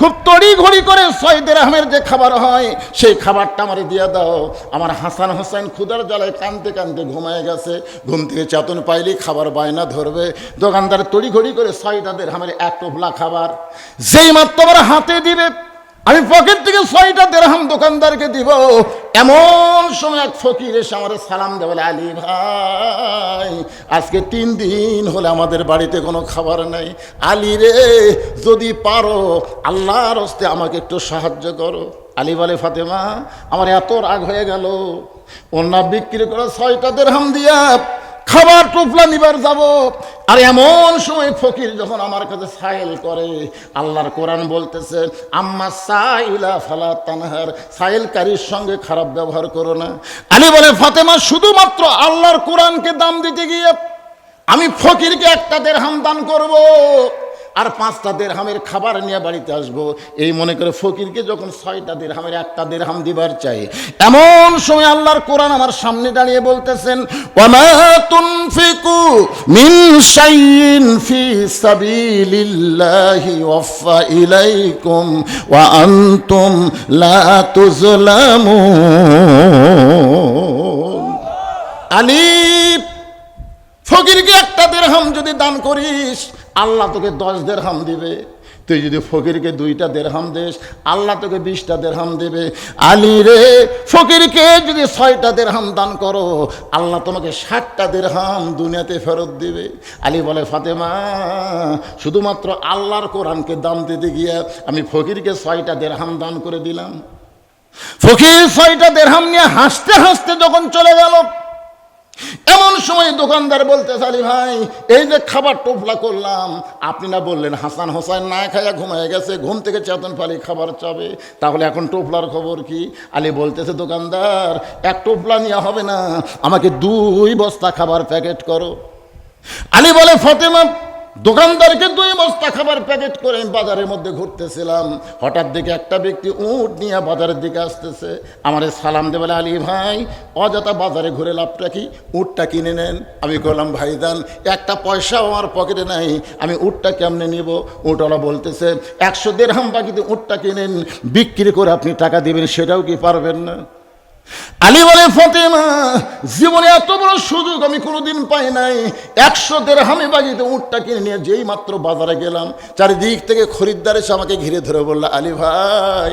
খুব তড়ি ঘড়ি করে 6 দিরহামের যে খাবার হয় সেই খাবারটা আমারে দিয়ে দাও। আমার হাসান হোসেন ক্ষুধার জ্বালায় কাঁদতে কাঁদতে ঘুমায় গেছে, ঘুম থেকে চেতন পাইলেই খাবার বায়না ধরবে। দোকানদার তড়ি ঘড়ি করে 6টা দিরহামের এক টোপলা খাবার যেই মাত্র আমার হাতে দিবে, আমি পকেট থেকে 6টা দিরহাম দোকানদারকে দিব। এমন সময় এক ফকির এসে আমার সালাম দেবে, বলে, আলী ভাই, আজকে 3 দিন হলে আমাদের বাড়িতে কোনো খাবার নাই। আলী রে, যদি পারো আল্লাহর হস্তে আমাকে একটু সাহায্য করো। আলী বলে, ফাতেমা, আমার এত রাগ হয়ে গেল, ওড়না বিক্রি করে 6টা দিরহাম দিয়া খাবার টোপলা নিবার যাব, আর এমন সময় ফকির যখন আমার কাছে সাইল করে, আল্লাহর কোরআন বলতেছে, আম্মা সাইলা ফালা তানহার, সাইলকারীর সঙ্গে খারাপ ব্যবহার করো না। আলী বলে, ফাতেমা, শুধুমাত্র আল্লাহর কোরআনকে দাম দিতে গিয়ে আমি ফকিরকে 1টা দিরহাম দান করব, আর 5টা দিরহামের খাবার নিয়ে বাড়িতে আসবো, এই মনে করে ফকিরকে যখন 6টা দিরহামের 1টা দিরহাম দিবার চাই, এমন সময় আল্লাহর কোরআন আমার সামনে দাঁড়িয়ে বলতেছেন, ওয়ামা তুনফিকু মিন শাইইন ফি সাবিলিল্লাহি ওয়াফা ইলাইকুম ওয়া আনতুম লা তুজলামুন। আলিফ, ফকিরকে 1টা দিরহাম যদি দান করিস, আল্লাহ তোকে 10 দিরহাম দিবে। তুই যদি ফকিরকে 2টা দিরহাম দিস, আল্লাহ তোকে 20টা দিরহাম দেবে। আলী রে, ফকিরকে যদি 6টা দিরহাম দান করো, আল্লাহ তোমাকে 60টা দিরহাম দুনিয়াতে ফেরত দিবে। আলী বলে, ফাতেমা, শুধুমাত্র আল্লাহর কোরআনকে দাম দিতে গিয়ে আমি ফকিরকে 6টা দিরহাম দান করে দিলাম। ফকির 6টা দিরহাম নিয়ে হাসতে হাসতে যখন চলে গেল, এমন সময় দোকানদার বলতে, আলী ভাই, এই যে খাবার টোপলা করলাম, আপনি না বললেন হাসান হোসেন না খাইয়া ঘুমায় গেছে, ঘুম থেকে চেতন পালি খাবার চাবে, তাহলে এখন টোপলার খবর কি? আলী বলতেছে, দোকানদার, 1 টোপলা নিয়ে হবে না, আমাকে 2 বস্তা খাবার প্যাকেট করো। আলী বলে, ফাতেমা, দোকানদারকে 2 বস্তা খাবার প্যাকেট করে আমি বাজারের মধ্যে ঘুরতেছিলাম, হঠাৎ দেখে একটা ব্যক্তি উট নিয়ে বাজারের দিকে আসতেছে। আমারে সালাম দিয়ে বলে, আলী ভাই, অযথা বাজারে ঘুরে লাভটা কি, উটটা কিনে নেন। আমি বললাম, ভাইজান, 1টা পয়সাও আমার পকেটে নাই, আমি উটটা কেমনে নিব? উটওয়ালা বলতেছে, 100 দিরহাম বাকিতে উটটা কিনেন, বিক্রি করে আপনি টাকা দিবেন, সেটাও কি পারবেন না? আলী বলে, ফাতেমা, জীবনে এত বড় সুযোগ আমি কোনোদিন পাই নাই। 100 দিরহামে বাজিতে উটটা কিনে নিয়ে যেই মাত্র বাজারে গেলাম, চারিদিক থেকে খরিদ্দার এসে আমাকে ঘিরে ধরে বলল, আলী ভাই,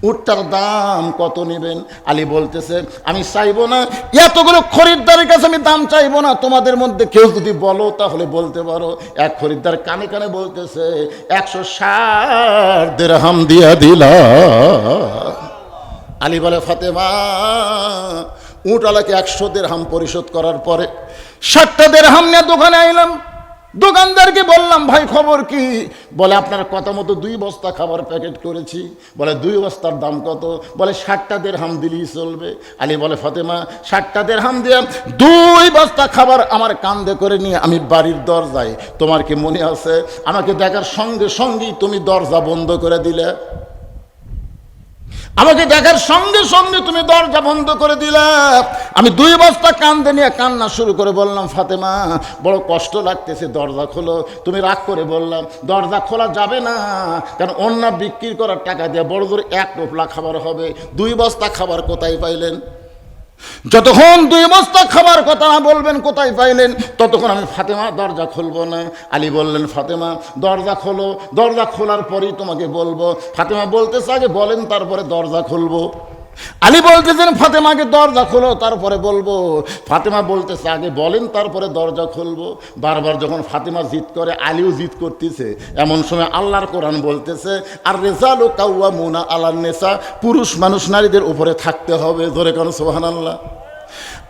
উটটার দাম কত নেবেন? আলী বলতেছে, আমি চাইবো না, এতগুলো খরিদ্দারের কাছে আমি দাম চাইবো না, তোমাদের মধ্যে কেউ যদি বলো তাহলে বলতে পারো। এক খরিদ্দার কানে কানে বলতেছে, 160 দিরহাম দিয়া দিলা। আলী বলে, ফাতেমা, উটওয়ালাকে 100 দিরহাম পরিশোধ করার পরে 60টা দিরহাম নিয়ে দোকানে আইলাম। দোকানদারকে বললাম, ভাই খবর কি? বলে, আপনার কথা মতো 2 বস্তা খাবার প্যাকেট করেছি। বলে, 2 বস্তার দাম কত? বলে, 60টা দিরহাম দিলেই চলবে। আলী বলে, ফাতেমা, 60টা দিরহাম দিয়ে 2 বস্তা খাবার আমার কাঁধে করে নিয়ে আমি বাড়ির দরজায়, তোমার কি মনে আছে, আমাকে দেখার সঙ্গে সঙ্গেই তুমি দরজা বন্ধ করে দিলে, আমাকে দেখার সঙ্গে সঙ্গে তুমি দরজা বন্ধ করে দিলা। আমি 2 বস্তা কাঁধে নিয়ে কান্না শুরু করে বললাম, ফাতেমা, বড় কষ্ট লাগতেছে, দরজা খোলো। তুমি রাগ করে বললাম, দরজা খোলা যাবে না, কারণ অন্য বিক্রি করার টাকা দিয়ে বড় জোর 1 টোপলা খাবার হবে, 2 বস্তা খাবার কোথায় পাইলেন? যতক্ষণ 2 বস্তা খাবার কথা না বলবেন কোথায় পাইলেন, ততক্ষণ আমি ফাতেমা দরজা খুলবো না। আলী বললেন, ফাতেমা, দরজা খোলো, দরজা খোলার পরেই তোমাকে বলবো। ফাতেমা বলতেছে, আগে বলেন তারপরে দরজা খুলবো। আলী বলতেছেন, ফাতেমাকে দরজা খোলো তারপরে বলবো। ফাতেমা বলতেছে, আগে বলেন তারপরে দরজা খুলবো। বারবার যখন ফাতেমা জিদ করে, আলীও জিদ করতেছে। এমন সময় আল্লাহর কোরআন বলতেছে, আর রিজালু কাওয়ামুনা আলান নিসা, পুরুষ মানুষ নারীদের উপরে থাকতে হবে। জোরে কারণ সুবহানাল্লাহ।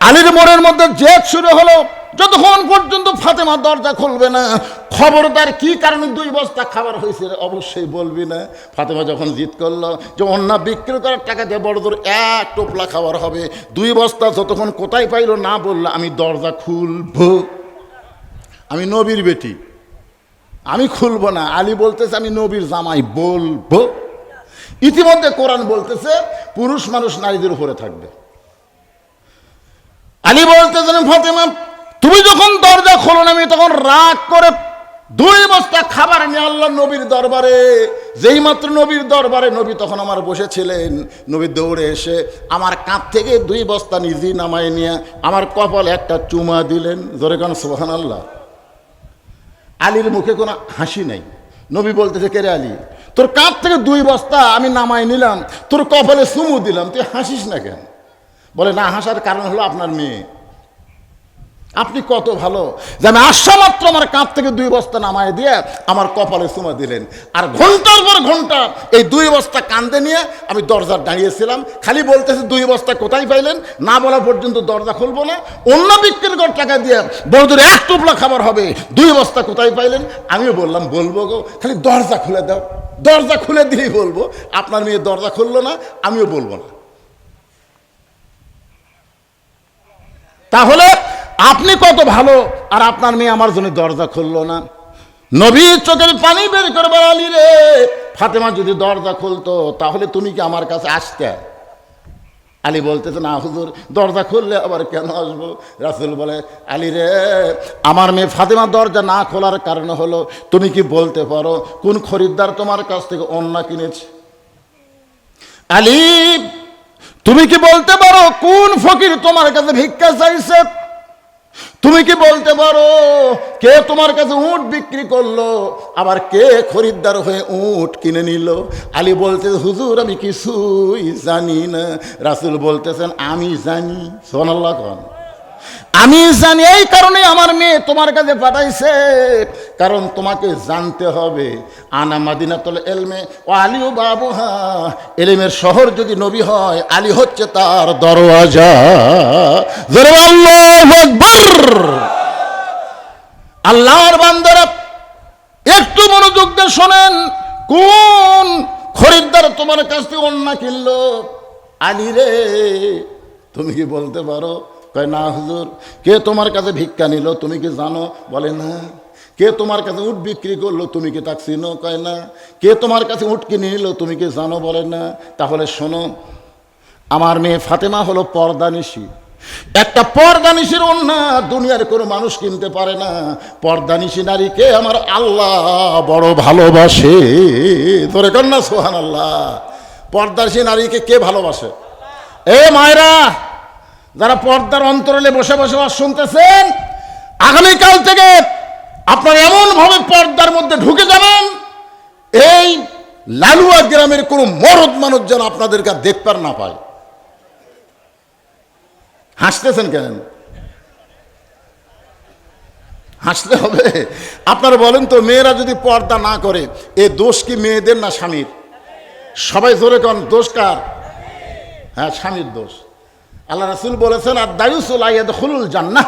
আলীর মনের মধ্যে জেদ শুরু হলো, যতক্ষণ পর্যন্ত ফাতেমা দরজা খুলবে না, খবরদার কি কারণে 2 বস্তা খাবার হয়েছে অবশ্যই বলবি না। ফাতেমা যখন জিদ করলো যে অন্য বিক্রি করার টাকা দিয়ে বড় জোর 1 টোপলা খাবার হবে, 2 বস্তা যতক্ষণ কোথায় পাইলো না বললো, আমি দরজা খুলবো। আমি নবীর বেটি, আমি খুলবো না। আলী বলতেছে, আমি নবীর জামাই, বলবো। ইতিমধ্যে কোরআন বলতেছে, পুরুষ মানুষ নারীদের উপরে থাকবে। আলী বলতেছেন, ফাতেমা, তুমি যখন দরজা খোলো না, আমি তখন রাগ করে 2 বস্তা খাবার নিয়ে আল্লাহ নবীর দরবারে, যেই মাত্র নবীর দরবারে নবী তখন আমার বসেছিলেন, নবী দৌড়ে এসে আমার কাঁধ থেকে 2 বস্তা নিজেই নামায় নিয়ে আমার কপালে একটা চুমা দিলেন। জোরে কান সুবহানাল্লাহ। আলীর মুখে কোনো হাসি নাই। নবী বলতেছে, কে রে আলী, তোর কাঁধ থেকে 2 বস্তা আমি নামাই নিলাম, তোর কপালে চুমু দিলাম, তুই হাসিস না কেন? বলে, না হাসার কারণ হলো আপনার মেয়ে। আপনি কত ভালো যে আমি আসা মাত্র আমার কাঁধ থেকে 2 বস্তা নামায় দিয়ে আমার কপালে চুমা দিলেন। আর ঘন্টার পর ঘন্টা এই 2 বস্তা কাঁধে নিয়ে আমি দরজার দাঁড়িয়েছিলাম, খালি বলতেছে 2 বস্তা কোথায় পাইলেন, না বলা পর্যন্ত দরজা খুলবো না। অন্য বিক্রির কর টাকা দিয়ে বড় দূরে 1 টোপলা খাবার হবে, 2 বস্তা কোথায় পাইলেন? আমিও বললাম, বলবো গো, খালি দরজা খুলে দাও। দরজা খুলে দিলেই বলবো। আপনার মেয়ে দরজা খুললো না, আমিও বলবো না। তাহলে আপনি কত ভালো, আর আপনার মেয়ে আমার জন্য দরজা খুললো না। নবীর চোখের পানি বের করবার, আলী রে ফাতেমা যদি দরজা খুলতো তাহলে তুমি কি আমার কাছে আসতে? আলী বলতেছে, না হুজুর, দরজা খুললে আবার কেন আসবো? রাসূল বলে, আলী রে, আমার মেয়ে ফাতেমা দরজা না খোলার কারণ হলো, তুমি কি বলতে পারো কোন খরিদ্দার তোমার কাছ থেকে ওন্না কিনেছে? আলী, তুমি কি বলতে পারো কোন ফকির তোমার কাছে ভিক্ষা চাইছে? তুমি কি বলতে পারো কে তোমার কাছে উট বিক্রি করলো, আবার কে খরিদ্দার হয়ে উট কিনে নিল? আলী বলতে, হুজুর আমি কিছুই জানি না। রাসূল বলতেছেন, আমি জানি। সুবহানাল্লাহ কোন, আমি জানি, এই কারণে আমার মেয়ে তোমার কাছে পাঠাইছে, কারণ তোমাকে জানতে হবে আনা মাদিনাতুল ইলমে ও আলীও বাবুহা, ইলমের শহর যদি নবী হয়, আলী হচ্ছে তার দরওয়াজা। জোরে আল্লাহু আকবার। আল্লাহর বান্দারা একটু মনোযোগ দিয়ে শোনেন, কোন খরিদ্দার তোমার কাছ থেকে ওন্না কিনলো? আলী রে, তুমি কি বলতে পারো? কয়, না হুজুর। কে তোমার কাছে ভিক্ষা নিল, তুমি কি জানো? বলে, না। কে তোমার কাছে উট বিক্রি করলো, তুমি কি তাকে চিনো? কয়, না। কে তোমার কাছে উট কিনে নিল, তুমি কি জানো? বলে, না। তাহলে শোনো, আমার মেয়ে ফাতেমা হলো পর্দানিশী। একটা পর্দানিশীর ওন্না দুনিয়ার কোনো মানুষ কিনতে পারে না। পর্দানিশী নারীকে আমার আল্লাহ বড় ভালোবাসে। তোরে কর না সুবহানাল্লাহ। পর্দানিশী নারীকে কে ভালোবাসে? এ মায়েরা, যারা পর্দার অন্তরালে বসে বসে শুনতেছেন, আগামীকাল থেকে আপনারা এমন ভাবে পর্দার মধ্যে ঢুকে যাবেন, এই লালুয়া গ্রামের কোনো মরদ মানুষ যেন আপনাদেরকে দেখতে না পায়। হাসতেছেন কেন? হাসতে হবে। আপনারা বলেন তো, মেয়েরা যদি পর্দা না করে, এ দোষ কি মেয়েদের না স্বামীর? সবাই জোরে কোন, দোষ কার? হ্যাঁ, স্বামীর দোষ। আল্লাহ রাসূল বলেছেন, আর দায়ুস লা ইয়াদখুলুল জান্নাহ,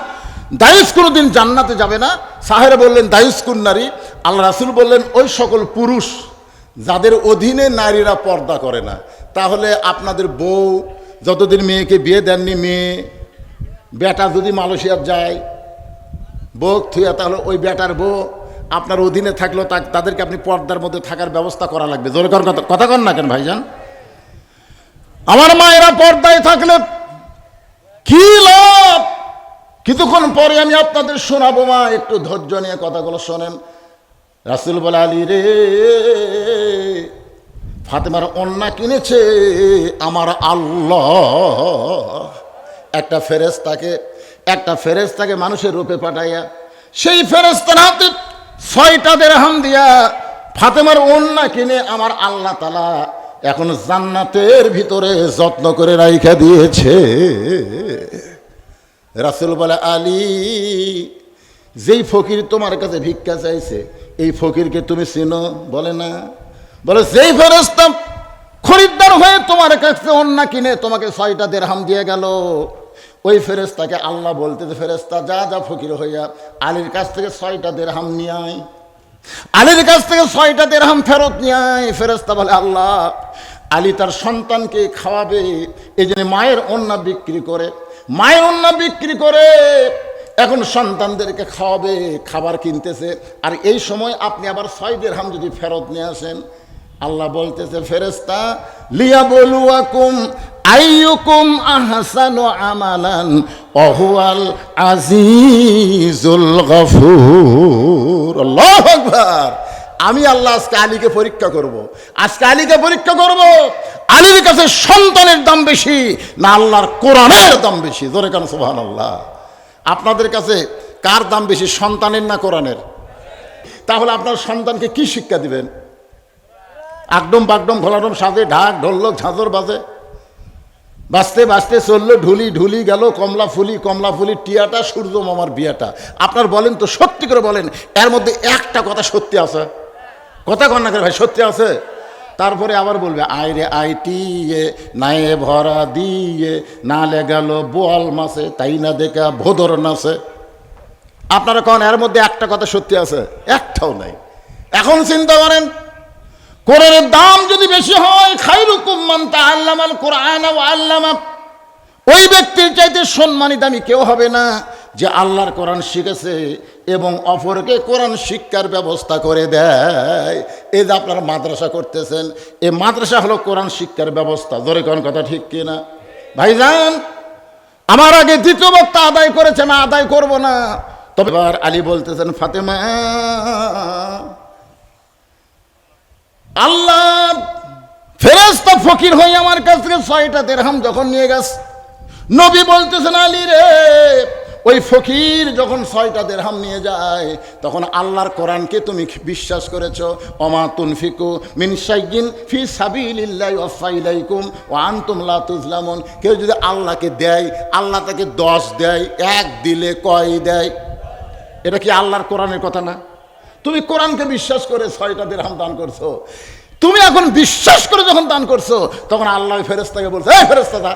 দায়ুস কোনোদিন জান্নাতে যাবে না। সাহেরা বললেন, দায়ুস কোন নারী? আল্লাহ রাসূল বললেন, ওই সকল পুরুষ যাদের অধীনে নারীরা পর্দা করে না। তাহলে আপনাদের বউ যতদিন মেয়েকে বিয়ে দেননি, মেয়ে বেটা যদি মালয়েশিয়া যায় বউ থুয়া, তাহলে ওই বেটার বউ আপনার অধীনে থাকলো, তাদেরকে আপনি পর্দার মধ্যে থাকার ব্যবস্থা করা লাগবে। জোরে কথা কন না কেন ভাইজান? আমার মায়েরা পর্দায় থাকলে কি লাভ? কিছুক্ষণ পরে আমি আপনাদের শোনাবো, মা একটু ধৈর্য নিয়ে কথাগুলো শোনেন। রাসূল বলে, আলী রে, ফাতেমার ওন্না কিনেছে আমার আল্লাহ। একটা ফেরেশতাকে মানুষের রূপে পাঠাইয়া, সেই ফেরেশতার হাতে 6টা দিরহাম দিয়া ফাতেমার ওন্না কিনে আমার আল্লাহ তাআলা এখন জান্নাতের ভিতরে যত্ন করে রাইখা দিয়েছে। রাসূল বলে, আলী, যেই ফকির তোমার কাছে ভিক্ষা চাইছে, এই ফকিরকে তুমি চিনো? বলে, না। বলে, যেই ফেরেশতা খরিদ্দার হয়ে তোমার কাছে ওন্না কিনে তোমাকে 6টা দিরহাম দিয়ে গেল, ওই ফেরেশতাকে আল্লাহ বলতেছে, ফেরেশতা যা যা ফকির হইয়া আলীর কাছ থেকে 6টা দিরহাম নিয়ে আয়, আলীর কাছ থেকে 6টা দিরহাম ফেরত নিয়ে আয়। ফেরেশতা বলে, আল্লাহ, আলী তার সন্তানকে খাওয়াবে, এই জন্য মায়ের ওন্না বিক্রি করে এখন সন্তানদেরকে খাওয়াবে, খাবার কিনতেছে। আর এই সময় আপনি আবার 6 দিরহাম যদি ফেরত নিয়ে আসেন, আল্লাহ বলতেছে, ফেরেশতা লিয়াবলুয়াকুম আইয়ুকুম আহসানু আমালান ওয়া হুয়াল আজিজুল গফুর। আল্লাহু আকবার। আমি আল্লাহ আজকে আলীকে পরীক্ষা করব। আলীর কাছে সন্তানের দাম বেশি না আল্লাহর কোরআনের দাম বেশি? জোরে কান সুবহানাল্লাহ। আপনাদের কাছে কার দাম বেশি, সন্তানের না কোরআনের? তাহলে আপনার সন্তানকে কি শিক্ষা দিবেন? আকডম বাগডম ঘোলাডম সাজে, ঢাক ঢোলক ঝাঁঝর বাজে, বাঁচতে বাঁচতে চললো ঢুলি গেল কমলা ফুলি টিয়াটা, সূর্য মামার বিয়াটা। আপনার বলেন তো, সত্যি করে বলেন, এর মধ্যে একটা কথা সত্যি আছে? কথা কন না করে ভাই, সত্যি আছে? তারপরে আবার বলবে, আয় রে আইটিয়ে নায়ে ভরা দিয়ে নালে গেল বোয়াল মাছে, তাই না দেখা ভোদর নাচে। আপনারা কন এর মধ্যে একটা কথা সত্যি আছে? একটাও নাই। এখন চিন্তা করেন, কোরআনের দাম যদি বেশি হয়, খায়রুকুম মান তাআল্লামাল কোরআন ওয়া আল্লামা, ওই ব্যক্তির চাইতে সম্মানিত আমি কেউ হবে না যে আল্লাহর কোরআন শিখেছে এবং অপরকে কোরআন শিক্ষার ব্যবস্থা করে দেয়। এই যে আপনারা মাদ্রাসা করতেছেন, এই মাদ্রাসা হলো কোরআন শিক্ষার ব্যবস্থা। জোরে কোন কথা ঠিক কিনা ভাইজান? আমার আগে দ্বিতীয় বক্তা আদায় করেছে, না আদায় করব না। তবে এবার আলী বলতেছেন, ফাতেমা, আল্লাহ ফেরেশতা ফকির হয়ে আমার কাছ থেকে 6টা দিরহাম যখন নিয়ে গেছে, নবী বলতেছেন, আলী রে, ওই ফকির যখন 6টা দিরহাম নিয়ে যায়, তখন আল্লাহর কোরআনকে তুমি বিশ্বাস করেছো। ওমা তুনফিকু মিন শাইইন ফি সাবিলিল্লাহি ওয়াফা ইলাইকুম ওয়া আনতুম লা তুজলামুন। কেউ যদি আল্লাহকে দেয়, আল্লাহ তাকে 10 দেয়, 1 দিলে কয় দেয়? এটা কি আল্লাহর কোরআনের কথা না? তুমি কোরআনকে বিশ্বাস করে 6টা দিরহাম দান করছো। তুমি এখন বিশ্বাস করে যখন দান করছো, তখন আল্লাহ ফেরেশতাকে বলছে, এই ফেরেশতা,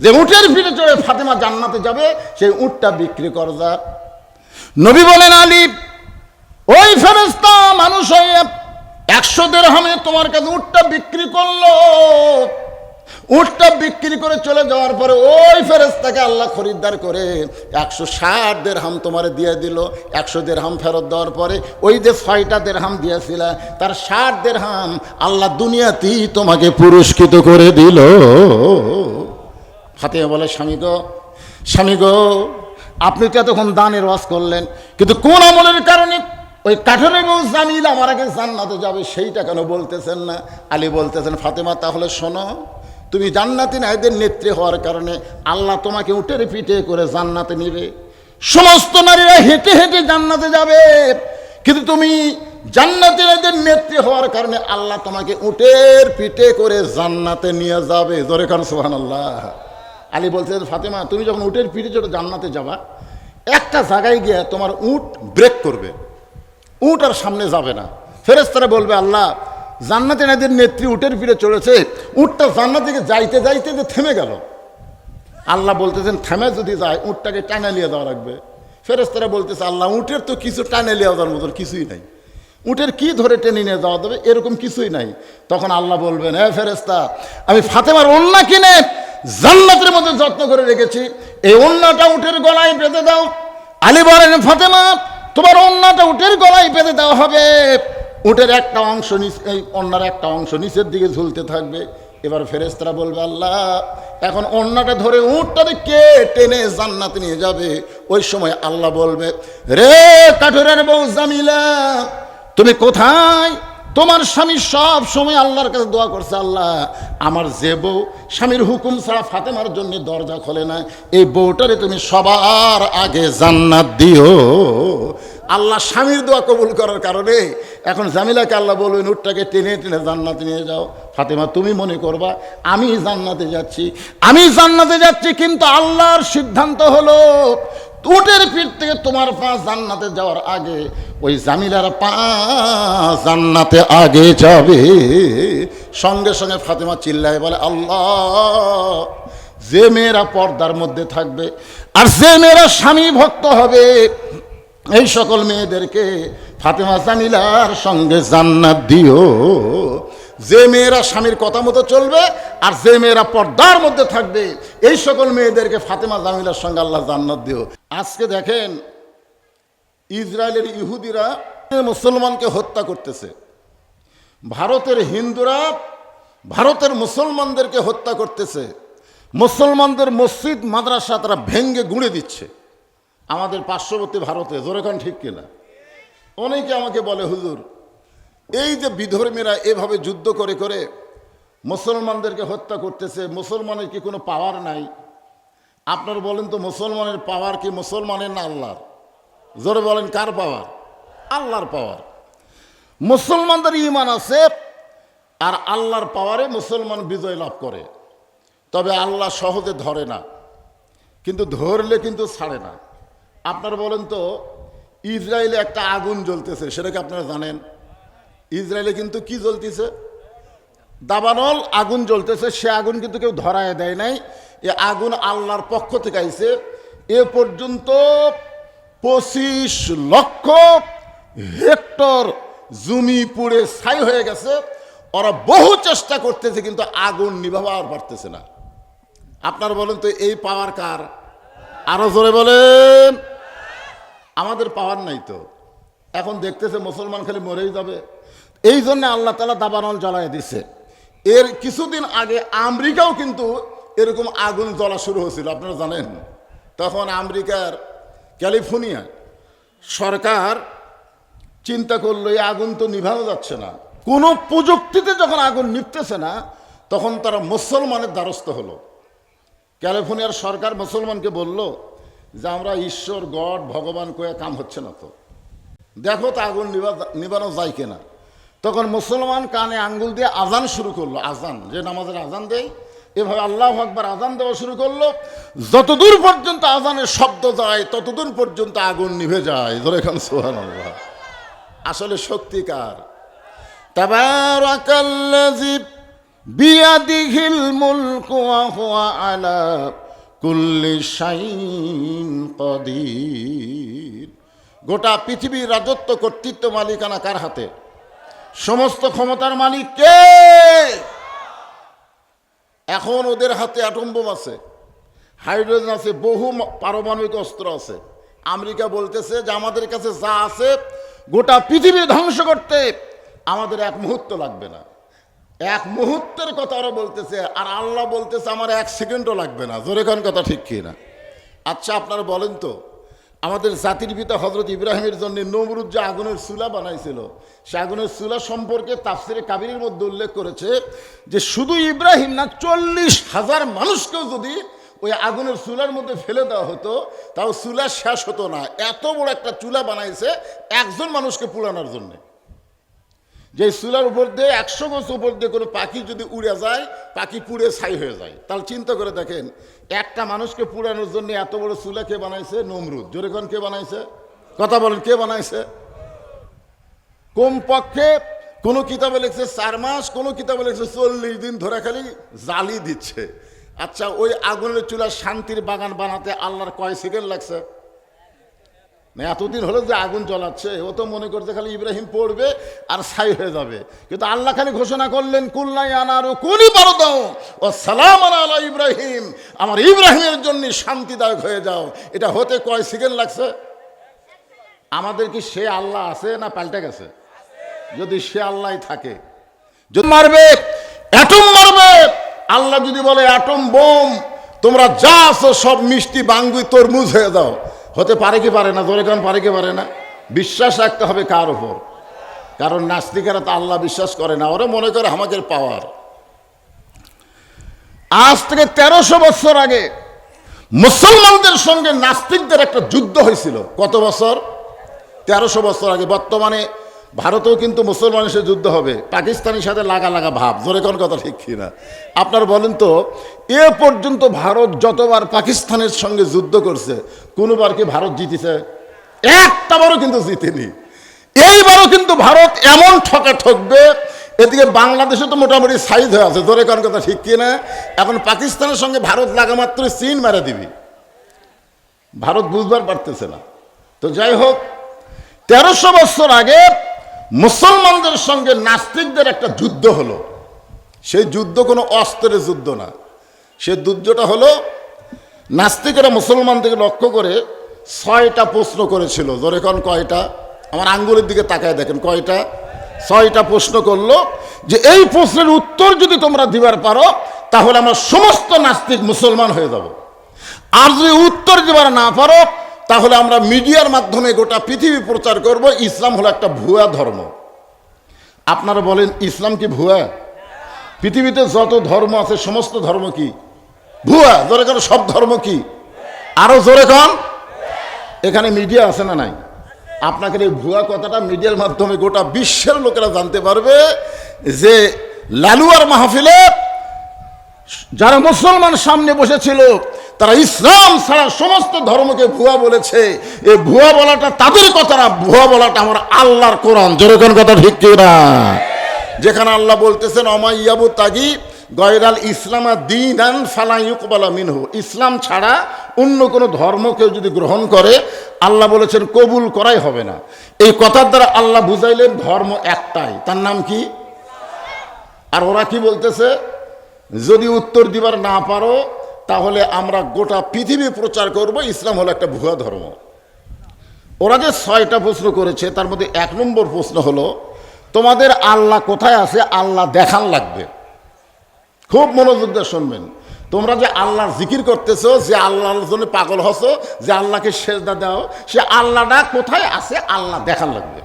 যে উটের পিঠে চড়ে ফাতেমা জান্নাতে যাবে, সেই উটটা বিক্রি কর যা। নবী বলেন, আলী, ওই ফেরেশতা মানুষ হয়ে 100 দিরহামে তোমার কাছে উটটা বিক্রি করলো। উটটা বিক্রি করে চলে যাওয়ার পরে ওই ফেরেশতাকে আল্লাহ খরিদ্দার করে 160 দিরহাম তোমার দিয়ে দিল। 100 দিরহাম ফেরত দেওয়ার পরে ওই যে 6টা দিরহাম দিয়েছিল, তার 60 দিরহাম আল্লাহ দুনিয়াতেই তোমাকে পুরস্কৃত করে দিল। ফাতেমা বলে, স্বামী গো, আপনি তো এতক্ষণ দানের ওয়াজ করলেন, কিন্তু কোন আমলের কারণে ওই কাঠের বউ জামিলা আমার আগে জান্নাতে যাবে সেইটা কেন বলতেছেন না? আলী বলতেছেন, ফাতেমা, তাহলে শোনো, তুমি জান্নাতি নারীদের নেত্রী হওয়ার কারণে আল্লাহ তোমাকে উটের পিঠে করে জান্নাতে নিবে। সমস্ত নারীরা হেঁটে হেঁটে জান্নাতে যাবে, কিন্তু তুমি জান্নাতি নারীদের নেত্রী হওয়ার কারণে আল্লাহ তোমাকে উটের পিঠে করে জান্নাতে নিয়ে যাবে। জোরে কার সুবহানাল্লাহ। আলী বলতেছেন, ফাতেমা, তুমি যখন উটের পিঠে চড়ে জান্নাতে যাবা, একটা জায়গায় গিয়ে তোমার উট ব্রেক করবে, উট আর সামনে যাবে না। ফেরেশতারা বলবে, আল্লাহ, জান্নাতে নারীদের নেত্রী উটের পিঠে চড়েছে, উটটা জান্নাত থেকে যাইতে যাইতে যে থেমে গেল। আল্লাহ বলতেছেন, থেমে যদি যায় উটটাকে টানা নিয়ে যাওয়া লাগবে। ফেরেশতারা বলতেছে, আল্লাহ, উটের তো কিছু টানে নিয়ে যাওয়ার মতন কিছুই নাই, উটের কি ধরে টেনে নিয়ে যাওয়া দেবে এরকম কিছুই নাই। তখন আল্লাহ বলবেন, হ্যাঁ ফেরেশতা, আমি ফাতেমার ওড়না কিনে জান্নাতের মধ্যে যত্ন করে রেখেছি, এই ওড়নাটা উটের গলায় বেঁধে দাও। আলী বলেন, ফাতেমা, তোমার ওড়নাটা উটের গলায় বেঁধে দেওয়া হবে। উটের একটা অংশ এই ওড়নার একটা অংশ নিচের দিকে ঝুলতে থাকবে। এবার ফেরেশতারা বলবে, আল্লাহ, এখন ওড়নাটা ধরে উটটাকে কে টেনে জান্নাতে নিয়ে যাবে? ওই সময় আল্লাহ বলবে, রে কাঠের বউ জামিলা, তুমি কোথায়? তোমার স্বামী সব সময় আল্লাহর কাছে দোয়া করছে, আল্লাহ, আমার যে বউ স্বামীর হুকুম ছাড়া ফাতেমার জন্য দরজা খোলে না, এই বউটারে তুমি সবার আগে জান্নাত দিও। আল্লাহ স্বামীর দোয়া কবুল করার কারণে এখন জামিলাকে আল্লাহ বলবেন, উটটাকে টেনে টেনে জান্নাতে নিয়ে যাও। ফাতেমা, তুমি মনে করবা আমি জান্নাতে যাচ্ছি, কিন্তু আল্লাহর সিদ্ধান্ত হলো উটের পিঠ থেকে তোমার পা জান্নাতে যাওয়ার আগে ওই জামিলার পা জান্নাতে আগে যাবে। সঙ্গে সঙ্গে ফাতেমা চিল্লায় বলে, আল্লাহ, যে মেয়েরা পর্দার মধ্যে থাকবে আর যে মেয়েরা স্বামী ভক্ত হবে, এই সকল মেয়েদেরকে ফাতেমা জামিলার সঙ্গে জান্নাত দিও। যে মেয়েরা স্বামীর কথা মতো চলবে আর যে মেয়েরা পর্দার মধ্যে থাকবে, এই সকল মেয়েদেরকে ফাতেমা জামিলার সঙ্গে আল্লাহ জান্নাত দিও। আজকে দেখেন, ইসরায়েলের ইহুদিরা মুসলমানকে হত্যা করতেছে, ভারতের হিন্দুরা ভারতের মুসলমানদেরকে হত্যা করতেছে, মুসলমানদের মসজিদ মাদ্রাসা তারা ভেঙ্গে গুঁড়ে দিচ্ছে আমাদের পার্শ্ববর্তী ভারতে। জোরেখান ঠিক কিনা? অনেকে আমাকে বলে, হুজুর, এই যে বিধর্মীরা এভাবে যুদ্ধ করে করে মুসলমানদেরকে হত্যা করতেছে, মুসলমানের কি কোনো পাওয়ার নাই? আপনার বলেন তো, মুসলমানের পাওয়ার কি মুসলমানের না আল্লাহর? জোরে বলেন, কার পাওয়ার? আল্লাহর পাওয়ার। মুসলমানদের ঈমান আছে আর আল্লাহর পাওয়ারে মুসলমান বিজয় লাভ করে। তবে আল্লাহ সহজে ধরে না, কিন্তু ধরলে কিন্তু ছাড়ে না। আপনার বলেন তো, ইসরায়েলে একটা আগুন জ্বলতেছে, সেটা কি আপনারা জানেন? ইসরায়েলে কিন্তু কি জ্বলতেছে? দাবানল আগুন জ্বলতেছে। সে আগুন কিন্তু কেউ ধরায় দেয় নাই, এ আগুন আল্লাহর পক্ষ থেকে আইছে। এ পর্যন্ত 25 লক্ষ হেক্টর জমি পুড়ে ছাই হয়ে গেছে। ওরা বহু চেষ্টা করতেছে, কিন্তু আগুন নিভাবার পারতেছে না। আপনার বলেন তো, এই পাওয়ার কার? আরো জোরে বলেন। আমাদের পাওয়ার নাই তো। এখন দেখতেছে মুসলমান খালি মরেই যাবে, এই জন্য আল্লাহ তাআলা দাবানল জ্বালায় দিছে। এর কিছুদিন আগে আমেরিকাও কিন্তু এরকম আগুন জ্বলা শুরু হয়েছিল, আপনারা জানেন। তখন আমেরিকার ক্যালিফোর্নিয়া সরকার চিন্তা করলো এই আগুন তো নিভানো যাচ্ছে না, কোনো প্রযুক্তিতে যখন আগুন নিভতেছে না, তখন তারা মুসলমানের দ্বারস্থ হলো। ক্যালিফোর্নিয়ার সরকার মুসলমানকে বলল যে আমরা ঈশ্বর গড ভগবান কয়ে কাম হচ্ছে না, তো দেখো তো আগুন নিভানো যায় কিনা। তখন মুসলমান কানে আঙ্গুল দিয়ে আজান শুরু করলো, আজান যে নামাজের আজান দেয়, এভাবে আল্লাহু আকবার আজান দেওয়া শুরু করলো। যতদূর পর্যন্ত আজানের শব্দ যায় ততদূর পর্যন্ত আগুন নিভে যায়। ধরে এখন সুবহানাল্লাহ। আসলে শক্তিকার। তাবারাকাল্লাযী বিয়াদিহিল মুলকু ওয়া হুয়া আলা কুল্লি শাইইন কাদির। গোটা পৃথিবীর রাজত্ব কর্তৃত্ব মালিকানা কার হাতে? সমস্ত ক্ষমতার মালিক কে? এখন ওদের হাতে অ্যাটম বোম আছে, হাইড্রোজেন আছে, বহু পারমাণবিক অস্ত্র আছে। আমেরিকা বলতেছে যে আমাদের কাছে যা আছে গোটা পৃথিবী ধ্বংস করতে আমাদের এক মুহূর্ত লাগবে না। এক মুহূর্তের কথা ওরা বলতেছে, আর আল্লাহ বলতেছে আমার এক সেকেন্ডও লাগবে না। জোরে কোন কথা ঠিক কি না? আচ্ছা আপনারা বলেন তো, আমাদের জাতির পিতা হজরত ইব্রাহিমের জন্য নমরুদ যে আগুনের চুলা বানাইছিল, সে আগুনের চুলা সম্পর্কে তাফসিরে কাবিরের মধ্যে উল্লেখ করেছে যে শুধু ইব্রাহিম না, 40,000 মানুষকেও যদি ওই আগুনের চুলার মধ্যে ফেলে দেওয়া হতো তাও চুলা শেষ হতো না। এত বড় একটা চুলা বানাইছে একজন মানুষকে পুড়ানোর জন্যে। যে চুলার উপর দিয়ে 100 গজ উপর দিয়ে কোনো পাখি যদি উড়ে যায়, পাখি পুড়ে ছাই হয়ে যায়। তাহলে চিন্তা করে দেখেন, একটা মানুষকে পুড়ানোর জন্য এত বড় চুলা কে বানাইছে? নমরুদ। জোরে কোন কে বানাইছে? কথা বলেন, কে বানাইছে? কমপক্ষে কোনো কিতাবে লিখছে 4 মাস, কোনো কিতাবে লিখছে 40 দিন ধরে খালি জ্বালি দিচ্ছে। আচ্ছা ওই আগুনের চুলা শান্তির বাগান বানাতে আল্লাহর কয় সেকেন্ড লাগছে? না এতদিন হলো যে আগুন জ্বলাচ্ছে, ও তো মনে করছে খালি ইব্রাহিম পড়বে আর ছাই হয়ে যাবে। কিন্তু আল্লাহ খালি ঘোষণা করলেন কুল্লা ইয়া নারু কুনি বারদাও ওয়া সালামান আলা ইব্রাহিম, আমার ইব্রাহিমের জন্য শান্তিদায়ক হয়ে যাও। এটা হতে কয় সেকেন্ড লাগছে? আমাদের কি সে আল্লাহ আছে না পাল্টে গেছে? যদি সে আল্লাহই থাকে, যদি মারবে অ্যাটম মারবে, আল্লাহ যদি বলে অ্যাটম বোম তোমরা যা আছো সব মিষ্টি বাঙ্গুই তরমুজ হয়ে যাও, হতে পারে কি পারে না? জোরে কারণ পারে কি পারে না? বিশ্বাস রাখতে হবে কার ওপর? কারণ নাস্তিকেরা তো আল্লাহ বিশ্বাস করে না, ওরা মনে করে আমাদের পাওয়ার। আজ থেকে 1300 বছর আগে মুসলমানদের সঙ্গে নাস্তিকদের একটা যুদ্ধ হয়েছিল। কত বছর? 1300 বছর আগে। বর্তমানে ভারতেও কিন্তু মুসলমানের সাথে যুদ্ধ হবে, পাকিস্তানের সাথে লাগা লাগা ভাব। জোরে কোন কথা ঠিক কিনা? আপনার বলেন তো, এ পর্যন্ত ভারত যতবার পাকিস্তানের সঙ্গে যুদ্ধ করছে কোনোবার কি ভারত জিতেছে? একটাবারও কিন্তু জিতেনি। এইবারও কিন্তু ভারত এমন ঠকা ঠকবে, এদিকে বাংলাদেশে তো মোটামুটি সাইজ হয়ে আছে। জোরে কোন কথা ঠিক কিনা? এখন পাকিস্তানের সঙ্গে ভারত লাগা মাত্র চীন মেরে দিবি, ভারত বুঝবার পারতেছে না। তো যাই হোক, 1300 বছর আগে মুসলমানদের সঙ্গে নাস্তিকদের একটা যুদ্ধ হলো। সেই যুদ্ধ কোনো অস্ত্রের যুদ্ধ না, সে যুদ্ধটা হলো নাস্তিকেরা মুসলমানদেরকে লক্ষ্য করে 6টা প্রশ্ন করেছিল। জোরে কোন কয়টা? আমার আঙ্গুলের দিকে তাকায় দেখেন, কয়টা? 6টা প্রশ্ন করলো যে এই প্রশ্নের উত্তর যদি তোমরা দিবার পারো তাহলে আমরা সমস্ত নাস্তিক মুসলমান হয়ে যাব, আর যদি উত্তর দিবার না পারো তাহলে আমরা মিডিয়ার মাধ্যমে গোটা পৃথিবী প্রচার করব ইসলাম হলো একটা ভুয়া ধর্ম। আপনারা বলেন ইসলাম কি ভুয়া? পৃথিবীতে যত ধর্ম আছে সমস্ত ধর্ম কি ভুয়া? জোরে কোন সব ধর্ম কি? আরো জোরে কোন। এখানে মিডিয়া আছে না নাই? আপনাকে এই ভুয়া কথাটা মিডিয়ার মাধ্যমে গোটা বিশ্বের লোকেরা জানতে পারবে যে লালুয়ার মাহফিলে যারা মুসলমান সামনে বসেছিল তারা ইসলাম ছাড়া সমস্ত ধর্মকে ভুয়া বলেছে। এই ভুয়া বলাটা তাদের কথা না, ভুয়া বলাটা আমার আল্লাহর কোরআন। জোরে কোন কথা ঠিক কি না? যেখানে আল্লাহ বলতেছেন অমাইয়াবু তাগি গয়রাল ইসলাম দীনান ফালা ইউকবালা মিনহু, ইসলাম ছাড়া অন্য কোনো ধর্ম কেউ যদি গ্রহণ করে আল্লাহ বলেছেন কবুল করাই হবে না। এই কথার দ্বারা আল্লাহ বুঝাইলেন ধর্ম একটাই, তার নাম কি? আর ওরা কি বলতেছে? যদি উত্তর দিবার না পারো তাহলে আমরা গোটা পৃথিবী প্রচার করব ইসলাম হলো একটা ভুয়া ধর্ম। ওরা যে 6টা প্রশ্ন করেছে তার মধ্যে 1 নম্বর প্রশ্ন হলো তোমাদের আল্লাহ কোথায় আছে আল্লাহ দেখান লাগবে। খুব মনোযোগ দিয়ে শুনবেন। তোমরা যে আল্লাহর জিকির করতেছো, যে আল্লাহর জন্য পাগল হছো, যে আল্লাহকে সেজদা দাও, সে আল্লাহটা কোথায় আছে আল্লাহ দেখান লাগবে।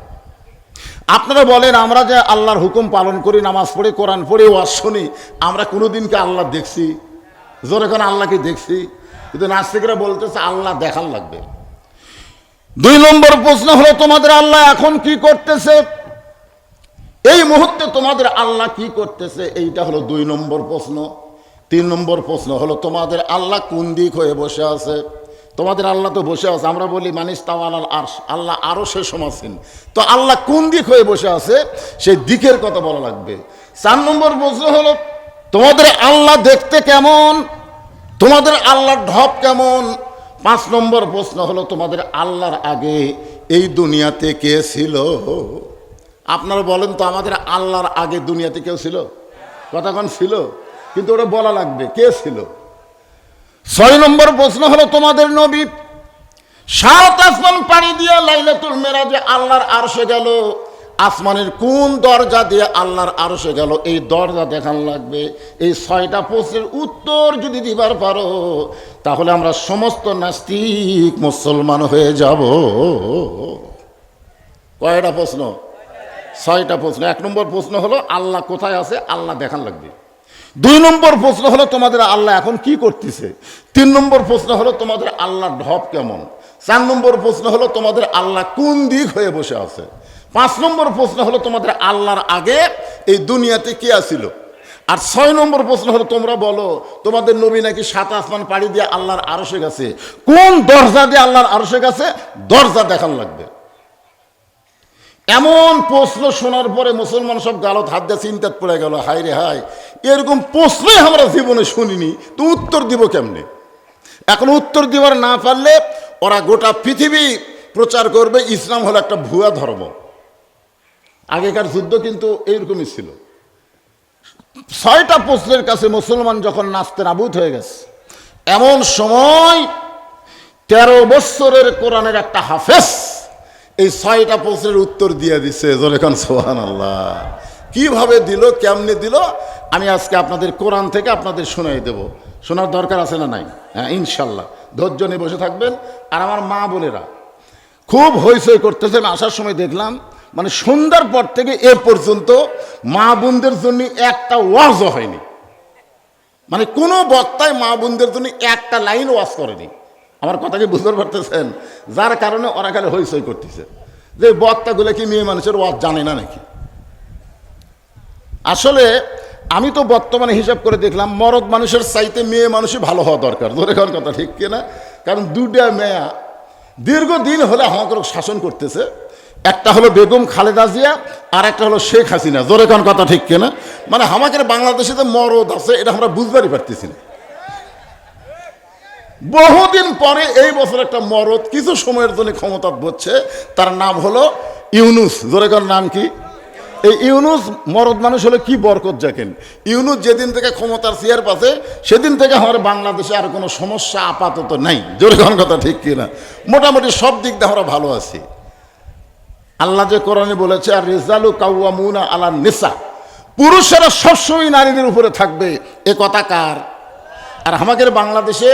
আপনারা বলেন আমরা যে আল্লাহর হুকুম পালন করি, নামাজ পড়ি, কোরআন পড়ি, ওয়াজ শুনি, আমরা কোনোদিনকে আল্লাহ দেখছি? জোরে করে আল্লাহকে দেখছি? কিন্তু নাস্তিকরা বলতেছে আল্লাহ দেখান লাগবে। 2 নম্বর প্রশ্ন হলো তোমাদের আল্লাহ এখন কি করতেছে, এই মুহূর্তে তোমাদের আল্লাহ কি করতেছে, এইটা হলো 2 নম্বর প্রশ্ন। 3 নম্বর প্রশ্ন হলো তোমাদের আল্লাহ কোন দিক হয়ে বসে আছে। তোমাদের আল্লাহ তো বসে আছে, আমরা বলি মানিস তাওয়ালাল আরশ, আল্লাহ আরো সে সমাসীন, তো আল্লাহ কোন দিক হয়ে বসে আছে সেই দিকের কথা বলা লাগবে। 4 নম্বর প্রশ্ন হলো তোমাদের আল্লাহ দেখতে কেমন, তোমাদের আল্লাহর ঢপ কেমন। 5 নম্বর প্রশ্ন হলো তোমাদের আল্লাহর আগে এই দুনিয়াতে কে ছিল। আপনারা বলেন তো আমাদের আল্লাহর আগে দুনিয়াতে কেউ ছিল? কতক্ষণ ছিল? কিন্তু ওরা বলা লাগবে কে ছিল। 6 নম্বর প্রশ্ন হলো তোমাদের নবী 7 আসমান পাড়ি দিয়ে লাইলাতুল মেরাজে আল্লাহর আরশে গেল, আসমানের কোন দরজা দিয়ে আল্লাহর আরশে গেল এই দরজা দেখান লাগবে। এই 6টা প্রশ্নের উত্তর যদি দিবার পারো তাহলে আমরা সমস্ত নাস্তিক মুসলমান হয়ে যাব। কয়টা প্রশ্ন? 6টা প্রশ্ন। 1 নম্বর প্রশ্ন হলো আল্লাহ কোথায় আছে আল্লাহ দেখান লাগবে। 2 নম্বর প্রশ্ন হলো তোমাদের আল্লাহ এখন কি করতেছে। 3 নম্বর প্রশ্ন হলো তোমাদের আল্লাহর ঢপ কেমন। 4 নম্বর প্রশ্ন হলো তোমাদের আল্লাহ কোন দিক হয়ে বসে আছে। 5 নম্বর প্রশ্ন হলো তোমাদের আল্লাহর আগে এই দুনিয়াতে কে আছিল। আর 6 নম্বর প্রশ্ন হলো তোমরা বলো তোমাদের নবী নাকি 7 আসমান পাড়ি দিয়ে আল্লাহর আরশে গেছে, কোন দরজা দিয়ে আল্লাহর আরশে গেছে দরজা দেখান লাগবে। এমন প্রশ্ন শোনার পরে মুসলমান সব গালত হাত দিয়ে চিন্তাত পড়ে গেল, হায় রে হায়, এরকম প্রশ্নই আমরা জীবনে শুনিনি, তো উত্তর দিব কেমনে। এখন উত্তর দিবার না পারলে ওরা গোটা পৃথিবী প্রচার করবে ইসলাম হলো একটা ভুয়া ধর্ম। আগেকার যুদ্ধ কিন্তু এইরকমই ছিল। 6টা প্রশ্নের কাছে মুসলমান যখন নাস্তে নাবুদ হয়ে গেছে, এমন সময় 13 বছরের কোরআনের একটা হাফেজ এই 6টা প্রশ্নের উত্তর দিয়ে দিছে। জোরেখান সুবহানাল্লাহ। কিভাবে দিল, কেমনে দিল, আমি আজকে আপনাদের কোরআন থেকে আপনাদের শোনাই দেব। শোনার দরকার আছে না নাই? হ্যাঁ ইনশাল্লাহ। ধৈর্য নিয়ে বসে থাকবেন। আর আমার মা বোনেরা খুব হইচই করতেছে। আমি আসার সময় দেখলাম মানে সন্ধ্যার পর থেকে এ পর্যন্ত মা বোনদের জন্য একটা ওয়াজও হয়নি। মানে কোনো বক্তায় মা বোনদের জন্য একটা লাইন ওয়াজ করেনি। আমার কথা কি বুঝতে পারতেছেন? যার কারণে ওরা খালি হইচই করতেছে যে বক্তাগুলো কি মেয়ে মানুষের ওয়াজ জানে না নাকি। আসলে আমি তো বর্তমানে হিসাব করে দেখলাম মরদ মানুষের চাইতে মেয়ে মানুষই ভালো হওয়া দরকার। ধরে খাওয়ার কথা ঠিক কিনা? কারণ 2টা মেয়া দীর্ঘদিন হলে আমাকে শাসন করতেছে। একটা হলো বেগম খালেদা জিয়া আর একটা হলো শেখ হাসিনা। জোরে কোন কথা ঠিক কিনা? মানে আমাদের বাংলাদেশে যে মরদ আছে এটা আমরা বুঝবারই পারতেছি না। বহুদিন পরে এই বছর একটা মরদ কিছু সময়ের জন্য ক্ষমতা বসছে, তার নাম হলো ইউনুস। জোরে কোন নাম কি? এই ইউনুস মরদ মানুষ হলে কি বরকত দেখেন। ইউনুস যেদিন থেকে ক্ষমতার চেয়ার পাচ্ছে সেদিন থেকে আমার বাংলাদেশে আর কোনো সমস্যা আপাতত নাই। জোরে কোন কথা ঠিক কিনা? মোটামুটি সব দিক দিয়ে আমরা ভালো আছি। আল্লাহ যে কোরআনে বলেছে আর রিজালু কাওয়ামুনা আলা নিসা, পুরুষেরা সবসময় নারীদের উপরে থাকবে, এ কথা কার? আর আমাদের বাংলাদেশে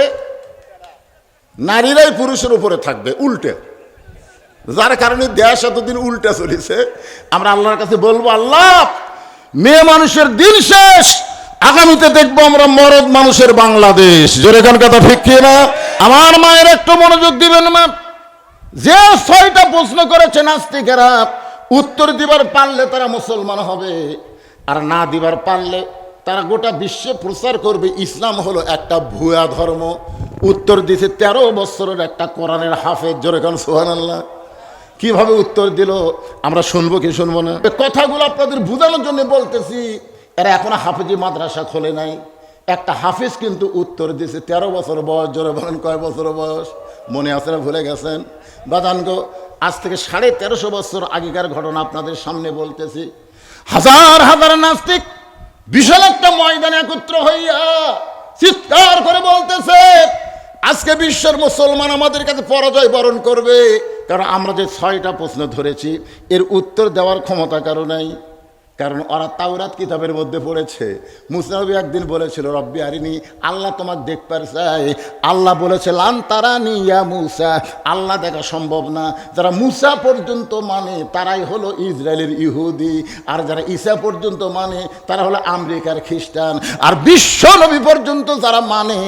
নারীরাই পুরুষের উপরে থাকবে উল্টে, যার কারণে দেশ এতদিন উল্টা চলেছে। আমরা আল্লাহর কাছে বলবো আল্লাহ মেয়ে মানুষের দিন শেষ, আগামীতে দেখবো আমরা মরদ মানুষের বাংলাদেশ। জোরে কোন কথা ঠিক কিনা? আমার মায়ের একটু মনোযোগ দিবেন মা। যে 6টা প্রশ্ন করেছে নাস্তিকেরা উত্তর দিবার পারলে তারা মুসলমান হবে, আর না দিবার পারলে তারা গোটা বিশ্বে প্রচার করবে ইসলাম হলো একটা ভুয়া ধর্ম। উত্তর দিছে 13 বছরের একটা কোরআনের হাফেজ। জোরে কোন সুবহানাল্লাহ। কিভাবে উত্তর দিল আমরা শুনবো কি শুনবো না? কথাগুলো আপনাদের বোঝানোর জন্য বলতেছি। এরা এখনো হাফেজি মাদ্রাসা খোলে নাই। একটা হাফেজ কিন্তু উত্তর দিয়েছে 13 বছর বয়স। জোরে বলেন কয় বছর বয়স? মনে আছে না ভুলে গেছেন? বাদানগো আজ থেকে 1350 বছর আগেকার ঘটনা আপনাদের সামনে বলতেছি। হাজার হাজার নাস্তিক বিশাল একটা ময়দানে একত্র হইয়া চিৎকার করে বলতেছে আজকে বিশ্বের মুসলমান আমাদের কাছে পরাজয় বরণ করবে। কারণ আমরা যে 6টা প্রশ্ন ধরেছি এর উত্তর দেওয়ার ক্ষমতা কারো নাই, কারণ ওরা তাওরাত কিতাবের মধ্যে পড়েছে। মুসা নবী একদিন বলেছিল রব্বি আরিনি, আল্লাহ তোমাকে দেখতে চাই। আল্লাহ বলেছে লান তারানি ইয়া মুসা, আল্লাহ দেখা সম্ভব না। যারা মুসা পর্যন্ত মানে তারাই হলো ইসরায়েলের ইহুদি, আর যারা ঈসা পর্যন্ত মানে তারা হলো আমেরিকার খ্রিস্টান, আর বিশ্ব নবী পর্যন্ত যারা মানে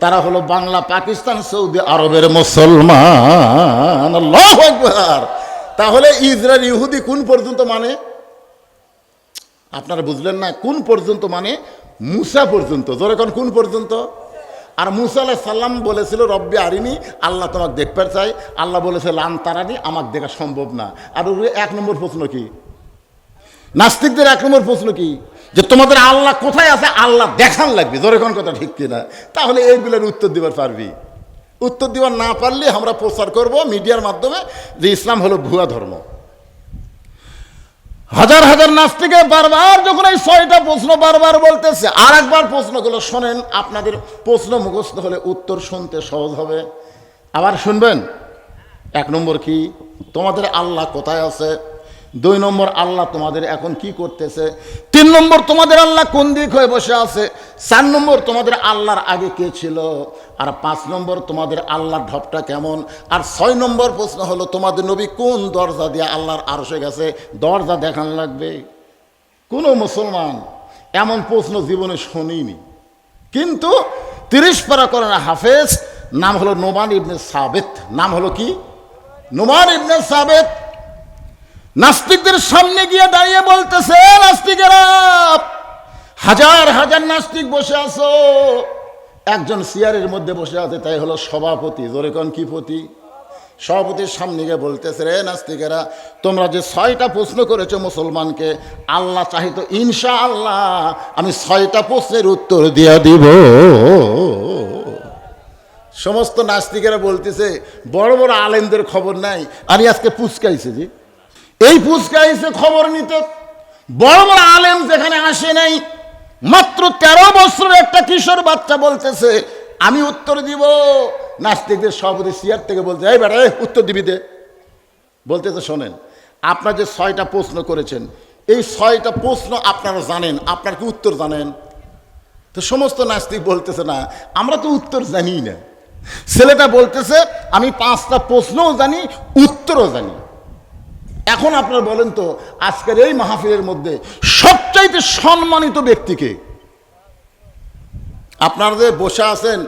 তারা হলো বাংলা, পাকিস্তান, সৌদি আরবের মুসলমান। আল্লাহু আকবার। তাহলে ইসরায়েল ইহুদি কোন পর্যন্ত মানে? আপনারা বুঝলেন না? কোন পর্যন্ত মানে? মুসা পর্যন্ত। জোরে কোন পর্যন্ত? আর মুসা আলাইহিস সালাম বলেছিল রব্বি আরিনি, আল্লাহ তোমাকে দেখতে চাই। আল্লাহ বলেছে লান তারানি, আমাকে দেখা সম্ভব না। আর ওর 1 নম্বর প্রশ্ন কি? নাস্তিকদের 1 নম্বর প্রশ্ন কি? যে তোমাদের আল্লাহ কোথায় আছে, আল্লাহ দেখান লাগবে। জোরে কোন কথা ঠিক কিনা? তাহলে এইগুলোর উত্তর দিবার পারবি? উত্তর দিবার না পারলে আমরা প্রচার করব মিডিয়ার মাধ্যমে যে ইসলাম হলো ভুয়া ধর্ম। হাজার হাজার নাস্তিকে বারবার যখন এই 6টা প্রশ্ন বারবার বলতেছে, আর একবার প্রশ্নগুলো শোনেন। আপনাদের প্রশ্ন মুখস্থ হলে উত্তর শুনতে সহজ হবে। আবার শুনবেন। 1 নম্বর কি? তোমাদের আল্লাহ কোথায় আছে? 2 নম্বর আল্লাহ তোমাদের এখন কি করতেছে? 3 নম্বর তোমাদের আল্লাহ কোন দিক হয়ে বসে আছে? 4 নম্বর তোমাদের আল্লাহর আগে কে ছিল? আর 5 নম্বর তোমাদের আল্লাহর ঢপটা কেমন? আর 6 নম্বর প্রশ্ন হলো তোমাদের নবী কোন দরজা দিয়ে আল্লাহর আরশে গেছে? দরজা দেখান লাগবে। কোনো মুসলমান এমন প্রশ্ন জীবনে শুনিনি। কিন্তু 30 পারা কোরআনের হাফেজ, নাম হলো নোমান ইবনে সাবিত। নাম হলো কি? নোমান ইবনে সাবিত। নাস্তিকদের সামনে গিয়ে দাঁড়িয়ে বলতেছে, নাস্তিকেরা, হাজার হাজার নাস্তিক বসে আছো, একজন চেয়ারের মধ্যে বসে আছে, তাই হলো সভাপতি। জোরে কোন কি পতি? সভাপতির সামনে গিয়ে বলতেছে, রে নাস্তিকেরা, তোমরা যে 6টা প্রশ্ন করেছো মুসলমানকে, আল্লাহ চাহিত ইনশাআল্লাহ আমি 6টা প্রশ্নের উত্তর দিয়ে দিব। সমস্ত নাস্তিকেরা বলতেছে বড় বড় আলেমদের খবর নাই, আর আজকে পুচকাইছে যে এই পুচকাইছে খবর নিতে। বড় বড় আলেম যেখানে আসে নাই, মাত্র 13 বছরের একটা কিশোর বাচ্চা বলতেছে আমি উত্তর দিব। নাস্তিকদের সভাপতি চেয়ার থেকে বলছে, এই বেটা উত্তর দিবি দে। বলতেছে শোনেন, আপনার যে 6টা প্রশ্ন করেছেন, এই 6টা প্রশ্ন আপনারা জানেন, আপনার কি উত্তর জানেন? তো সমস্ত নাস্তিক বলতেছে না, আমরা তো উত্তর জানি না। ছেলেটা বলতেছে আমি 5টা প্রশ্নও জানি, উত্তরও জানি। এখন আপনারা বলেন তো, আজকের এই মাহফিলের মধ্যে সবচাইতে সম্মানিত ব্যক্তিকে? আপনারা যে বসে আছেন,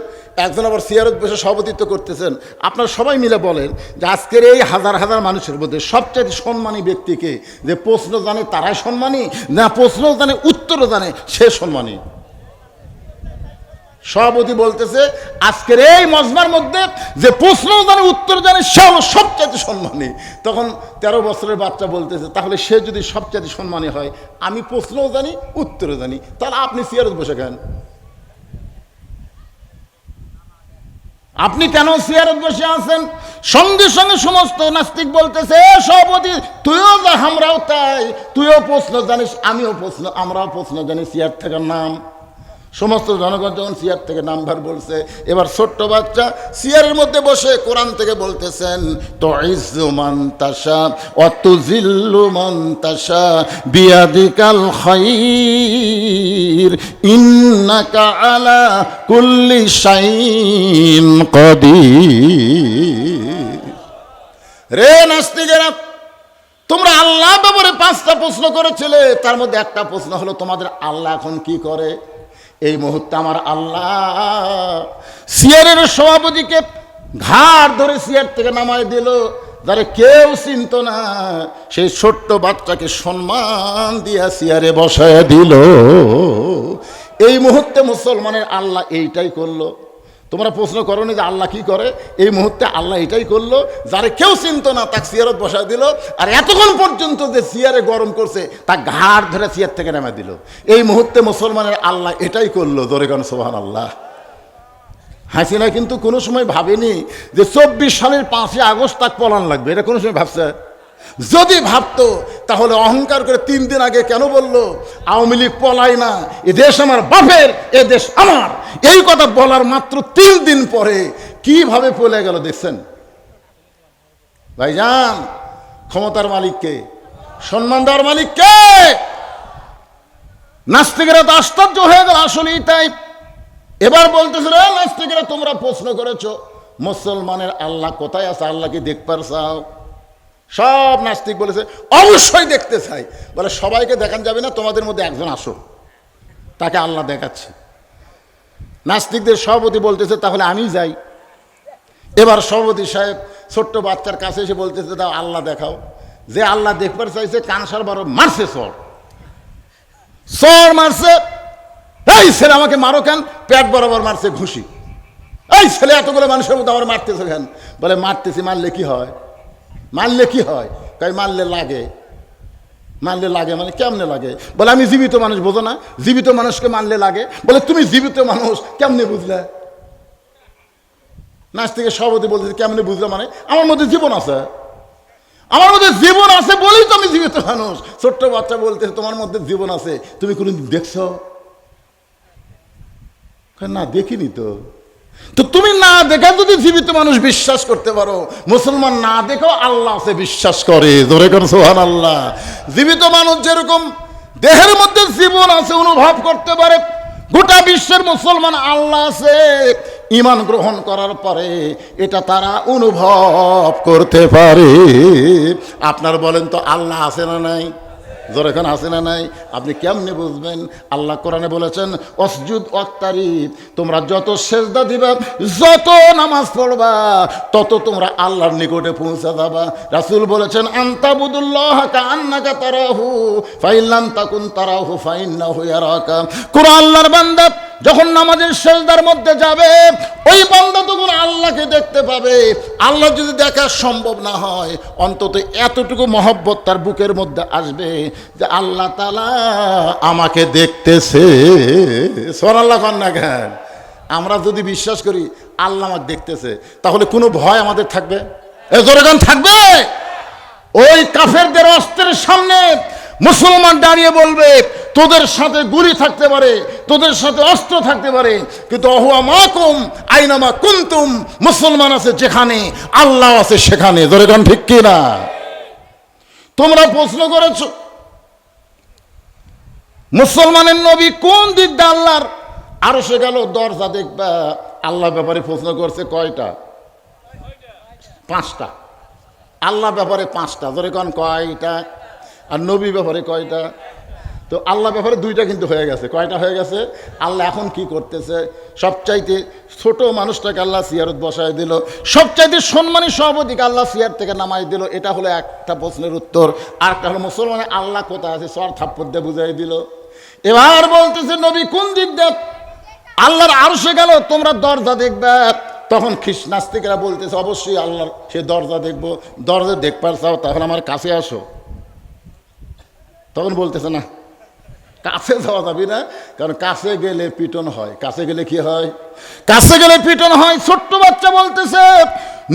একজন আবার চেয়ারত বসে সভাপতিত্ব করতেছেন, আপনারা সবাই মিলে বলেন যে আজকের এই হাজার হাজার মানুষের মধ্যে সবচাইতে সম্মানী ব্যক্তিকে? যে প্রশ্ন জানে তারাই সম্মানী, না প্রশ্ন জানে উত্তরও জানে সে সম্মানী? সভাপতি বলতেছে আজকের এই মজমার মধ্যে যে প্রশ্ন জানে উত্তর জানে সে হলো সবচাইতে সম্মানী। তখন 13 বছরের বাচ্চা বলতেছে, তাহলে সে যদি সবচাইতে সম্মানী হয়, আমি প্রশ্নও জানি উত্তরও জানি, তাহলে আপনি চেয়ারে বসে কেন? আপনি কেন চেয়ারে বসে আছেন? সঙ্গে সঙ্গে সমস্ত নাস্তিক বলতেছে, সভাপতি তুইও যা, আমরাও তাই, তুইও প্রশ্ন জানিস, আমিও প্রশ্ন, আমরাও প্রশ্ন জানি, চেয়ার থেকে নাম। সমস্ত জনগণ যখন চেয়ার থেকে নাম্বার বলছে, এবার ছোট্ট বাচ্চা চেয়ারের মধ্যে বসে কোরআন থেকে বলতেছেন, তুইজ্জু মান তাশা ওয়া তুযিল্লু মান তাশা বিয়াদিকাল খায়র ইন্নাকা আলা কুল্লি শাইইন কাদির। রে নাস্তিকেরা, তোমরা আল্লাহ ব্যাপারে 5টা প্রশ্ন করেছিলে, তার মধ্যে একটা প্রশ্ন হলো তোমাদের আল্লাহ এখন কি করে? এই মুহূর্তে আমার আল্লাহ চেয়ারের সভাপতিকে ঘাড় ধরে চেয়ার থেকে নামায় দিল, যারা কেউ চিনত না, সেই ছোট্ট বাচ্চাকে সম্মান দিয়া চেয়ারে বসায় দিল। এই মুহূর্তে মুসলমানের আল্লাহ এইটাই করলো। তোমরা প্রশ্ন করোনি যে আল্লাহ কি করে? এই মুহূর্তে আল্লাহ এটাই করলো, যারা কেউ চিনত না তাকে চেয়ারত বসায় দিল, আর এতক্ষণ পর্যন্ত যে চেয়ারে গরম করছে তা ঘাড় ধরে চেয়ার থেকে নামে দিল। এই মুহূর্তে মুসলমানের আল্লাহ এটাই করলো। জোরে গান সুবহানাল্লাহ। হাসিনা কিন্তু কোনো সময় ভাবেনি যে 24 সালের 5 আগস্ট তাক পলান লাগবে, এটা কোনো সময় ভাবছে? যদি ভাবতো তাহলে অহংকার করে 3 দিন আগে কেন বললো আওয়ামী লীগ পলায় না, এ দেশ আমার বাপের, এ দেশ আমার? এই কথা বলার মাত্র 3 দিন পরে কিভাবে পলে গেল দেখছেন? ভাইজান, ক্ষমতার মালিককে, সম্মান দেওয়ার মালিককে। নাস্তিকেরা তো আশ্চর্য হয়ে গেল, আসলেই তাই। এবার বলতেছে, রে নাস্তিকেরা, তোমরা প্রশ্ন করেছো মুসলমানের আল্লাহ কোথায় আছে, আল্লাহ কি দেখবার চাও? সব নাস্তিক বলেছে অবশ্যই দেখতে চাই। বলে সবাইকে দেখান যাবে না, তোমাদের মধ্যে একজন আসো, তাকে আল্লাহ দেখাচ্ছে। নাস্তিকদের সভাপতি বলতেছে তাহলে আমি যাই। এবার সভাপতি সাহেব ছোট্ট বাচ্চার কাছে এসে বলতেছে, দাও আল্লাহ দেখাও। যে আল্লাহ দেখবার চাইছে কানসার বারো মারছে, চর মারছে। এই ছেলে আমাকে মারো কেন? পেট বরাবর মারছে ঘুষি। এই ছেলে এতগুলো মানুষের মধ্যে আমার মারতেছে কেন? বলে মারতেছি, মারলে কি হয়? মারলে কি হয়? তাই মারলে লাগে। মারলে লাগে মানে কেমনে লাগে? বলে আমি জীবিত মানুষ, বোঝো না? জীবিত মানুষকে মারলে লাগে। বলে তুমি জীবিত মানুষ কেমনে বুঝলে? নাস্তিকের সভাপতি বলতেছে কেমনে বুঝলে মানে আমার মধ্যে জীবন আছে, আমার মধ্যে জীবন আছে বলেই তো আমি জীবিত মানুষ। ছোট্ট বাচ্চা বলতেছে তোমার মধ্যে জীবন আছে, তুমি কোনদিন দেখছো? না দেখিনি তো। তো তুমি না দেখে যদি জীবিত মানুষ বিশ্বাস করতে পারো, মুসলমান না দেখেও আল্লাহ আছে বিশ্বাস করে। ধরে কর সুবহানাল্লাহ। জীবিত মানুষ যেরকম দেহের মধ্যে জীবন আছে অনুভব করতে পারে, গোটা বিশ্বের মুসলমান আল্লাহ আছে ঈমান গ্রহণ করার পরে এটা তারা অনুভব করতে পারে। আপনার বলেন তো আল্লাহ আছে না নাই? জোরে এখন আছে না নাই? আপনি কেমনে বুঝবেন? আল্লাহ কোরআনে বলেছেন অসজুদ ওয়াক্তারিব, তোমরা যত সেজদা দিবা, যত নামাজ পড়বা, তত তোমরা আল্লাহর নিকটে পৌঁছে যাবা। রাসূল বলেছেন আনতাবুদুল্লাহ কাআন্নাকা তারাহু ফাইন লাম তাকুন তারাহু ফাইন্নাহু ইয়ারাকা। কোরআন আল্লাহর বান্দা যখন নামাজের সেজদার মধ্যে যাবে, ওই বান্দা তখন আল্লাহকে দেখতে পাবে। আল্লাহ যদি দেখা সম্ভব না হয়, অন্তত এতটুকু মহব্বত তার বুকের মধ্যে আসবে যে আল্লাহ তাআলা আমাকে দেখতেছে। সুবহানাল্লাহ কন্যা গান। আমরা যদি বিশ্বাস করি আল্লাহ আমাকে দেখতেছে, তাহলে কোনো ভয় আমাদের থাকবে? জোরে গান থাকবে? ওই কাফেরদের অস্ত্রের সামনে মুসলমান দাঁড়িয়ে বলবে তোদের সাথে গুলি থাকতে পারে, তোদের সাথে অস্ত্র থাকতে পারে, কিন্তু অহুয়া মাকুম আইনামা কুনতুম, মুসলমান আছে যেখানে আল্লাহ আছে সেখানে। জোরে গান ঠিক কি না? তোমরা প্রশ্ন করেছো মুসলমানের নবী কোন দিক দিয়ে আল্লাহর আরশে গেল, দরজা দেখবা। আল্লাহ ব্যাপারে প্রশ্ন করছে কয়টা? 5টা। আল্লাহ ব্যাপারে 5টা। জোরে গান কয়টা? আর নবী ব্যাপারে কয়টা? তো আল্লাহ ব্যাপারে 2টা কিন্তু হয়ে গেছে। কয়টা হয়ে গেছে? আল্লাহ এখন কি করতেছে? সবচাইতে ছোট মানুষটাকে আল্লাহ সিয়ারত বসায় দিল, সবচাইতে সম্মানী সভাপতিকে আল্লাহ সিয়ার থেকে নামাই দিল। এটা হলো একটা প্রশ্নের উত্তর। আর একটা হলো মুসলমানের আল্লাহ কোথায় আছে, সর থাপ্পড় দিয়ে বুঝাই দিল। এবার বলতেছে নবী কোন দিক দেখ আল্লাহর আরশে গেল, তোমরা দরজা দেখবে। তখন খ্রিস্টানরা বলতেছে অবশ্যই আল্লাহর সে দরজা দেখবো। দরজা দেখবার চাও তাহলে আমার কাছে আসো। তখন বলতেছে না, কাছে যাওয়া যাবে না, কারণ কাছে গেলে পিটন হয়। কাছে গেলে কি হয়? কাছে গেলে পিটন হয়। ছোট্ট বাচ্চা বলতেছে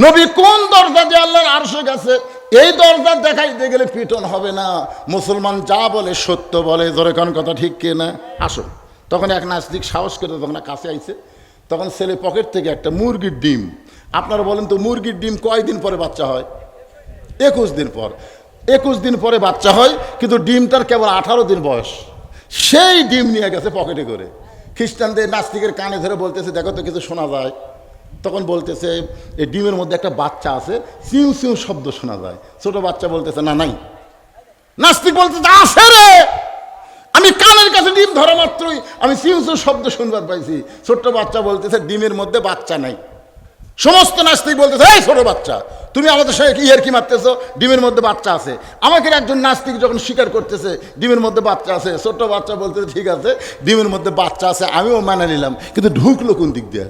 নবী কোন দরজা দিয়ে আল্লাহর আরশে গেছে? এই দরজা দেখাইতে গেলে পিটন হবে না। মুসলমান যা বলে সত্য বলে। জোরে কোন কথা ঠিক কি না? আসো। তখন এক নাস্তিক সাহস করে তখন কাছে আইছে। তখন ছেলে পকেট থেকে একটা মুরগির ডিম, আপনারা বলেন তো মুরগির ডিম কয়দিন পরে বাচ্চা হয়? 21 দিন পর। 21 দিন পরে বাচ্চা হয়, কিন্তু ডিমটার কেবল 18 দিন বয়স। সেই ডিম নিয়ে গেছে পকেটে করে। খ্রিস্টানদের নাস্তিকের কানে ধরে বলতেছে দেখো তো কিছু শোনা যায়। তখন বলতেছে এই ডিমের মধ্যে একটা বাচ্চা আছে, চিউ চিউ শব্দ শোনা যায়। ছোট বাচ্চা বলতেছে না নাই। নাস্তিক বলতেছে আছে রে, আমি কানের কাছে ডিম ধরা মাত্রই আমি চিউ চিউ শব্দ শুনবার পাইছি। ছোট্ট বাচ্চা বলতেছে ডিমের মধ্যে বাচ্চা নাই। সমস্ত নাস্তিক বলতেছে এই ছোট বাচ্চা তুমি আমাদের সঙ্গে কি কি মারতেছো, ডিমের মধ্যে বাচ্চা আছে। আমাকে একজন নাস্তিক যখন স্বীকার করতেছে ডিমের মধ্যে বাচ্চা আছে, ছোট্ট বাচ্চা বলতেছে ঠিক আছে ডিমের মধ্যে বাচ্চা আছে, আমিও মেনে নিলাম, কিন্তু ঢুকলো কোন দিক দিয়ে?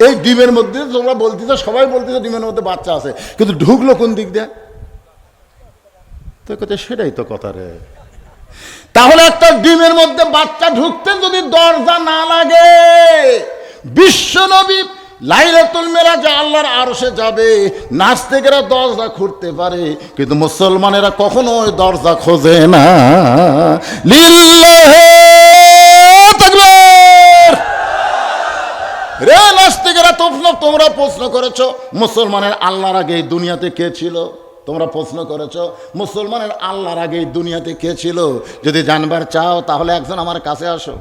এই ডিমের মধ্যে তোমরা বলতেছো, সবাই বলতেছো ডিমের মধ্যে বাচ্চা আছে, কিন্তু ঢুকলো কোন দিক দিয়ে? তো কথা সেটাই তো কথা রে। তাহলে একটা ডিমের মধ্যে বাচ্চা ঢুকতে যদি দরজা না লাগে, বিশ্বনবী লাইলাতুল মেরাজে আল্লাহর আরশে যাবে, নাস্তিকেরা দরজা খুঁড়তে পারে, কিন্তু মুসলমানেরা কখনো ওই দরজা খোঁজে না। লিল্লাহি তাকবীর, রে নাস্তিকেরা, তোমরা প্রশ্ন করেছো মুসলমানের আল্লাহর আগে এই দুনিয়াতে কে ছিল? তোমরা প্রশ্ন করেছো মুসলমানের আল্লাহর আগে এই দুনিয়াতে কে ছিল? যদি জানবার চাও তাহলে একজন আমার কাছে আসো।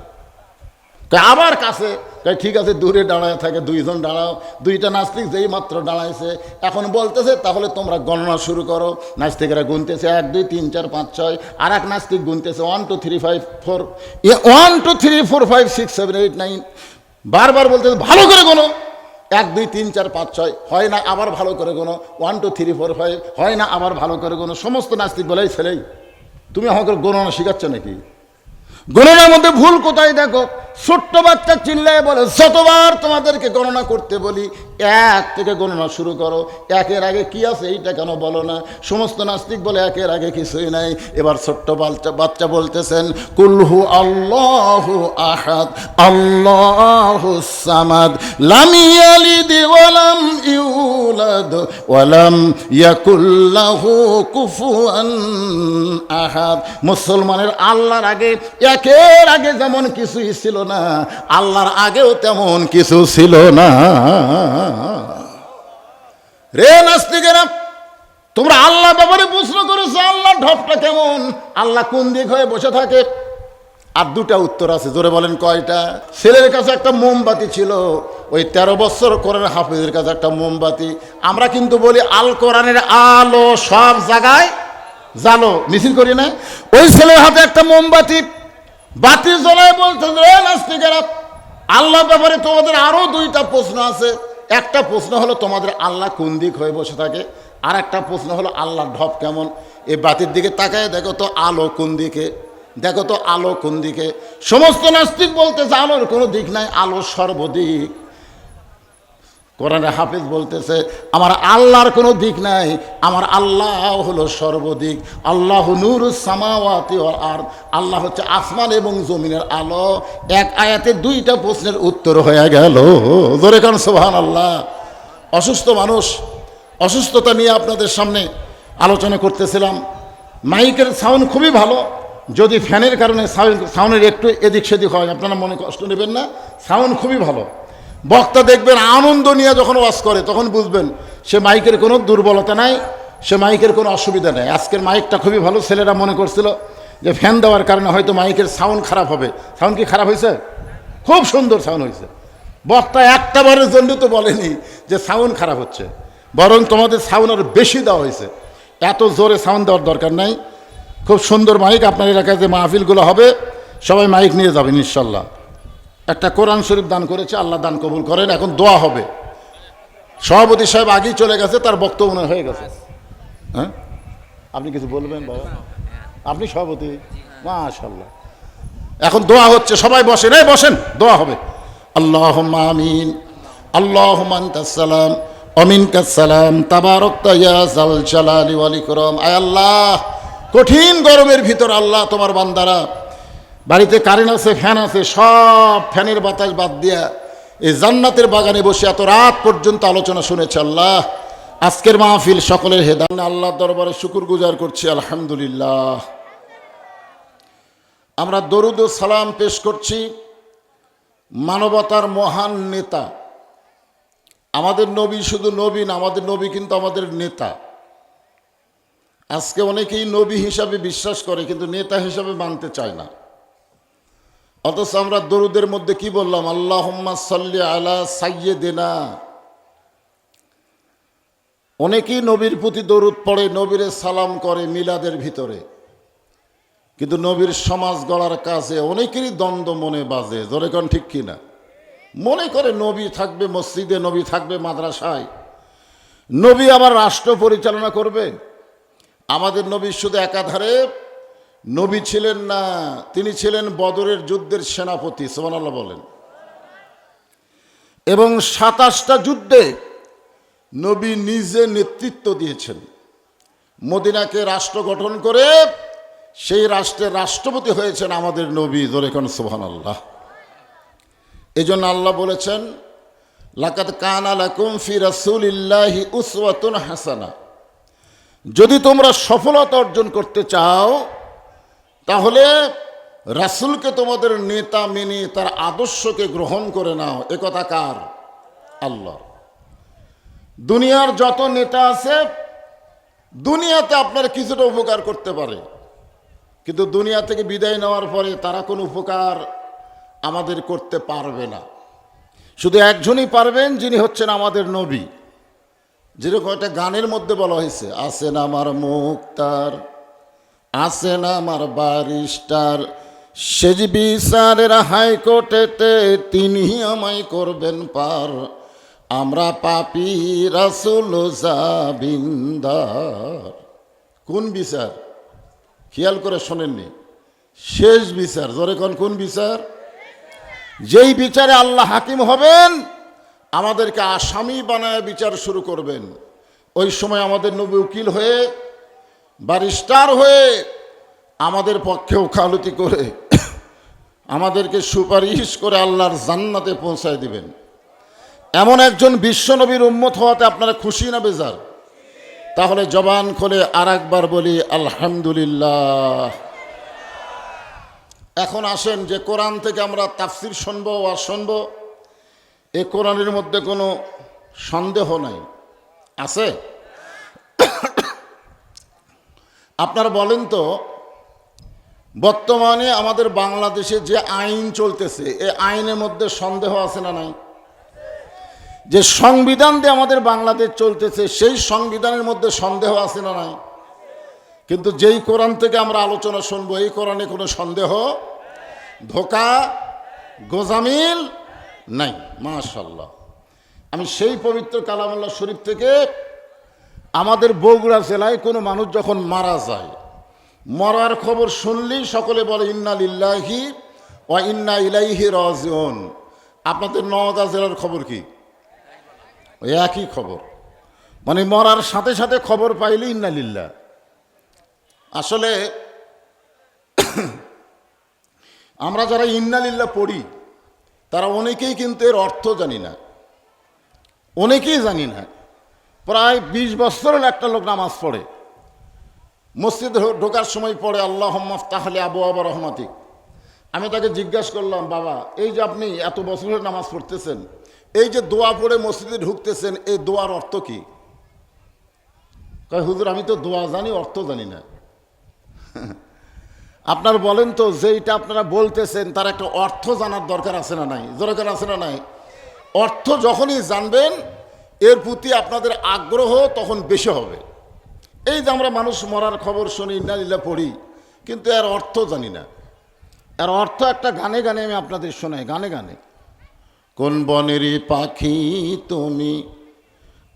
আবার কাছে, ঠিক আছে, দূরে দাঁড়ায় থাকে, দুইজন দাঁড়াও। দুইটা নাস্তিক যেই মাত্র দাঁড়াইছে, এখন বলতেছে তাহলে তোমরা গণনা শুরু করো। নাস্তিকেরা গুনতেছে 1 2 3 4 5 6, আর এক নাস্তিক গুনতেছে 1 2 3 5 4, 1 2 3 4 5 6 7 8 9, বারবার বলতেছে ভালো করে গোনো, 1 2 3 4 5 6, হয় না, আবার ভালো করে গোনো, 1 2 3 4 5, হয় না, আবার ভালো করে গোনো। সমস্ত নাস্তিক বলে, ছেলেই তুমি আমাকে গণনা শিখাচ্ছ নাকি? গণনার মধ্যে ভুল কোথায় দেখো? ছোট্ট বাচ্চা চিল্লায় বলে, যতবার তোমাদেরকে গণনা করতে বলি 1 থেকে গণনা শুরু করো, 1-এর আগে কি আছে এইটা কেন বলো না? সমস্ত নাস্তিক বলে 1-এর আগে কিছুই নাই। এবার ছোট্ট বাচ্চা বলতেছেন, কুলহু আল্লাহু আহাদ আল্লাহুস সামাদ লাম ইয়ালিদ ওয়া লাম ইউলাদ ওয়া লাম ইয়াকুল লাহু কুফুয়ান আহাদ। মুসলমানের আল্লাহর আগে, 1-এর আগে যেমন কিছুই ছিল না, আল্লাহর আগেও তেমন কিছু ছিল না। রে নাস্তিকেরা, তোমরা আল্লাহ ব্যাপারে প্রশ্ন করেছো আল্লাহ ঢপটা কেমন, আল্লাহ কোন দিক হয়ে বসে থাকে? আর 2টা উত্তর আছে, জোরে বলেন কয়টা? ছেলের কাছে একটা মোমবাতি ছিল, ওই 13 বছর কোরআনের হাফেজের কাছে একটা মোমবাতি। আমরা কিন্তু বলি আল কোরআনের আলো সব জায়গায় জালো, মিছিল করি না? ওই ছেলের হাতে একটা মোমবাতি, বাতি জ্বলায় বলতে, নাস্তিকেরা আল্লাহ ব্যাপারে তোমাদের আরো 2টা প্রশ্ন আছে। একটা প্রশ্ন হলো তোমাদের আল্লাহ কোন দিক হয়ে বসে থাকে, আর একটা প্রশ্ন হলো আল্লাহর ঢপ কেমন। এই বাতির দিকে তাকায় দেখো তো আলো কোন দিকে, দেখো তো আলো কোন দিকে। সমস্ত নাস্তিক বলতেছে আলোর কোনো দিক নাই, আলো সর্বদিক। কোরআনে হাফেজ বলতেছে আমার আল্লাহর কোনো দিক নাই, আমার আল্লাহ হলো সর্বদিক। আল্লাহ নূরুস সামাওয়াতি ওয়াল আরদ, আল্লাহ হচ্ছে আসমান এবং জমিনের আলো। এক আয়াতে 2টা প্রশ্নের উত্তর হয়ে গেল। জোরে কান সুবহানাল্লাহ। অসুস্থ মানুষ, অসুস্থতা নিয়ে আপনাদের সামনে আলোচনা করতেছিলাম। মাইকের সাউন্ড খুবই ভালো, যদি ফ্যানের কারণে সাউন্ডের একটু এদিক সেদিক হয় আপনারা মনে কষ্ট নেবেন না, সাউন্ড খুবই ভালো। বক্তা দেখবেন আনন্দ নিয়ে যখন ওয়াজ করে তখন বুঝবেন সে মাইকের কোনো দুর্বলতা নাই, সে মাইকের কোনো অসুবিধা নেই। আজকের মাইকটা খুবই ভালো। ছেলেরা মনে করছিল যে ফ্যান দেওয়ার কারণে হয়তো মাইকের সাউন্ড খারাপ হবে। সাউন্ড কি খারাপ হয়েছে? খুব সুন্দর সাউন্ড হয়েছে। বক্তা একটা বারের জন্য তো বলেনি যে সাউন্ড খারাপ হচ্ছে, বরং তোমাদের সাউন্ড আরও বেশি দেওয়া হয়েছে। এত জোরে সাউন্ড দেওয়ার দরকার নাই। খুব সুন্দর মাইক। আপনার এলাকায় যে মাহফিলগুলো হবে সবাই মাইক নিয়ে যাবেন ইনশাল্লাহ। একটা কোরআন শরীফ দান করেছে, আল্লাহ দান কবুল করেন। এখন দোয়া হবে। সভাপতি সাহেব আগেই চলে গেছে, তার বক্তব্য হয়ে গেছে। হ্যাঁ, আপনি কিছু বলবেন বাবা? আপনি সভাপতি, মাশাআল্লাহ। এখন দোয়া হচ্ছে, সবাই বসেন, এই বসেন, দোয়া হবে। আল্লাহুম্মা আমিন, আল্লাহুম্মা আনতাস সালাম ওয়া মিনকাস সালাম তাবারাকতা ইয়া যাল জালালি ওয়াল ইকরাম। আয় আল্লাহ, কঠিন গরমের ভিতর আল্লাহ তোমার বান্দারা, বাড়িতে কারেন্ট আছে, ফ্যান আছে, সব ফ্যানের বাতাস বাদ দিয়া এই জান্নাতের বাগানে বসে এত রাত পর্যন্ত আলোচনা শুনেছে। আল্লাহ আজকের মাহফিল সকলের হেদায়েত। আল্লাহর দরবারে শুকরগুজার করছি, আলহামদুলিল্লাহ। আমরা দরুদ ও সালাম পেশ করছি মানবতার মহান নেতা। আমাদের নবী শুধু নবী না, আমাদের নবী কিন্তু আমাদের নেতা। আজকে অনেকেই নবী হিসাবে বিশ্বাস করে কিন্তু নেতা হিসাবে মানতে চায় না। অথচ আমরা দরুদের মধ্যে কি বললাম? আল্লাহুম্মা সাল্লি আলা সাইয়্যিদিনা। অনেকেই নবীর প্রতি দরুদ পড়ে, নবীরে সালাম করে মিলাদের ভিতরে, কিন্তু নবীর সমাজ গড়ার কাজে অনেকেরই দ্বন্দ্ব মনে বাজে। জোরে কোন ঠিক কিনা? মনে করে নবী থাকবে মসজিদে, নবী থাকবে মাদ্রাসায়, নবী আবার রাষ্ট্র পরিচালনা করবে। আমাদের নবী শুধু একাধারে নবী ছিলেন না, তিনি ছিলেন বদরের যুদ্ধের সেনাপতি। সুবহানাল্লাহ বলেন। এবং 27টা যুদ্ধে নবী নিজে নেতৃত্ব দিয়েছেন। মদিনাকে রাষ্ট্র গঠন করে সেই রাষ্ট্রের রাষ্ট্রপতি হয়েছেন আমাদের নবী। জোরে কোন সুবহানাল্লাহ। এজন্য আল্লাহ বলেছেন, লাকাদ কানা লাকুম ফি রাসূলিল্লাহি উসওয়াতুন হাসানা। যদি তোমরা সফলতা অর্জন করতে চাও তাহলে রাসূলকে তোমাদের নেতা মেনে তার আদর্শকে গ্রহণ করে নাও, এ কথা কার? আল্লাহ। দুনিয়ার যত নেতা আছে দুনিয়াতে আপনার কিছুটা উপকার করতে পারে, কিন্তু দুনিয়া থেকে বিদায় নেওয়ার পরে তারা কোনো উপকার আমাদের করতে পারবে না। শুধু একজনই পারবেন, যিনি হচ্ছেন আমাদের নবী। যেরকম একটা গানের মধ্যে বলা হয়েছে, আছেন আমার মুক্তার, আছেন আমার ব্যারিস্টার, সেজ বিচারের হাইকোর্টেতে তিনি আমায় করবেন পার, আমরা পাপী রাসূল জাবিন্দার। কোন বিচার? খেয়াল করে শোনেননি? শেষ বিচার। জোরে কোন কোন বিচার? যেই বিচারে আল্লাহ হাকিম হবেন, আমাদেরকে আসামি বানায় বিচার শুরু করবেন। ওই সময় আমাদের নবী উকিল হয়ে, ব্যারিস্টার হয়ে আমাদের পক্ষে ওকালতি করে আমাদেরকে সুপারিশ করে আল্লাহর জান্নাতে পৌঁছায় দিবেন। এমন একজন বিশ্বনবীর উম্মত হওয়াতে আপনারা খুশি না বেজার? তাহলে জবান খুলে আর একবার বলি আলহামদুলিল্লাহ। এখন আসেন যে কোরআন থেকে আমরা তাফসির শুনবো আর শুনবো, এ কোরআনের মধ্যে কোনো সন্দেহ নাই, আছে? আপনারা বলেন তো, বর্তমানে আমাদের বাংলাদেশে যে আইন চলতেছে, এই আইনের মধ্যে সন্দেহ আছে না নাই? যে সংবিধান দিয়ে আমাদের বাংলাদেশ চলতেছে, সেই সংবিধানের মধ্যে সন্দেহ আছে না নাই? কিন্তু যেই কোরআন থেকে আমরা আলোচনা শুনবো, এই কোরআনে কোনো সন্দেহ, ধোঁকা, গোজামিল নাই। মাশাআল্লাহ। আমি সেই পবিত্র কালামুল্লাহ শরীফ থেকে, আমাদের বগুড়া জেলায় কোনো মানুষ যখন মারা যায়, মরার খবর শুনলেই সকলে বলে ইন্না লিল্লাহি ওয়া ইন্না ইলাইহি রাজিউন। আপনাদের নওগাঁ জেলার খবর কি? ওই একই খবর, মানে মরার সাথে সাথে খবর পাইলে ইন্না লিল্লাহ। আসলে আমরা যারা ইন্না লিল্লাহ পড়ি, তারা অনেকেই কিন্তু এর অর্থ জানি না, অনেকেই জানি না। প্রায় 20 বছরের একটা লোক নামাজ পড়ে, মসজিদে ঢোকার সময় পড়ে আল্লাহুম্মা ইফতাহ লি আবওয়াবা রাহমাতিক। আমি তাকে জিজ্ঞাসা করলাম, বাবা এই যে আপনি এত বছরের নামাজ পড়তেছেন, এই যে দোয়া পড়ে মসজিদে ঢুকতেছেন, এই দোয়ার অর্থ কি? কয় হুজুর আমি তো দোয়া জানি, অর্থ জানি না। আপনার বলেন তো, যেইটা আপনারা বলতেছেন তার একটা অর্থ জানার দরকার আছে না নাই? দরকার আছে না নাই? অর্থ যখনই জানবেন, এর প্রতি আপনাদের আগ্রহ তখন বেশি হবে। এই যে আমরা মানুষ মরার খবর শুনি, ইন্না লিল্লাহ পড়ি, কিন্তু এর অর্থ জানি না। এর অর্থ একটা গানে গানে আমি আপনাদের শোনাই, গানে গানে। কোন বনেরই পাখি তুমি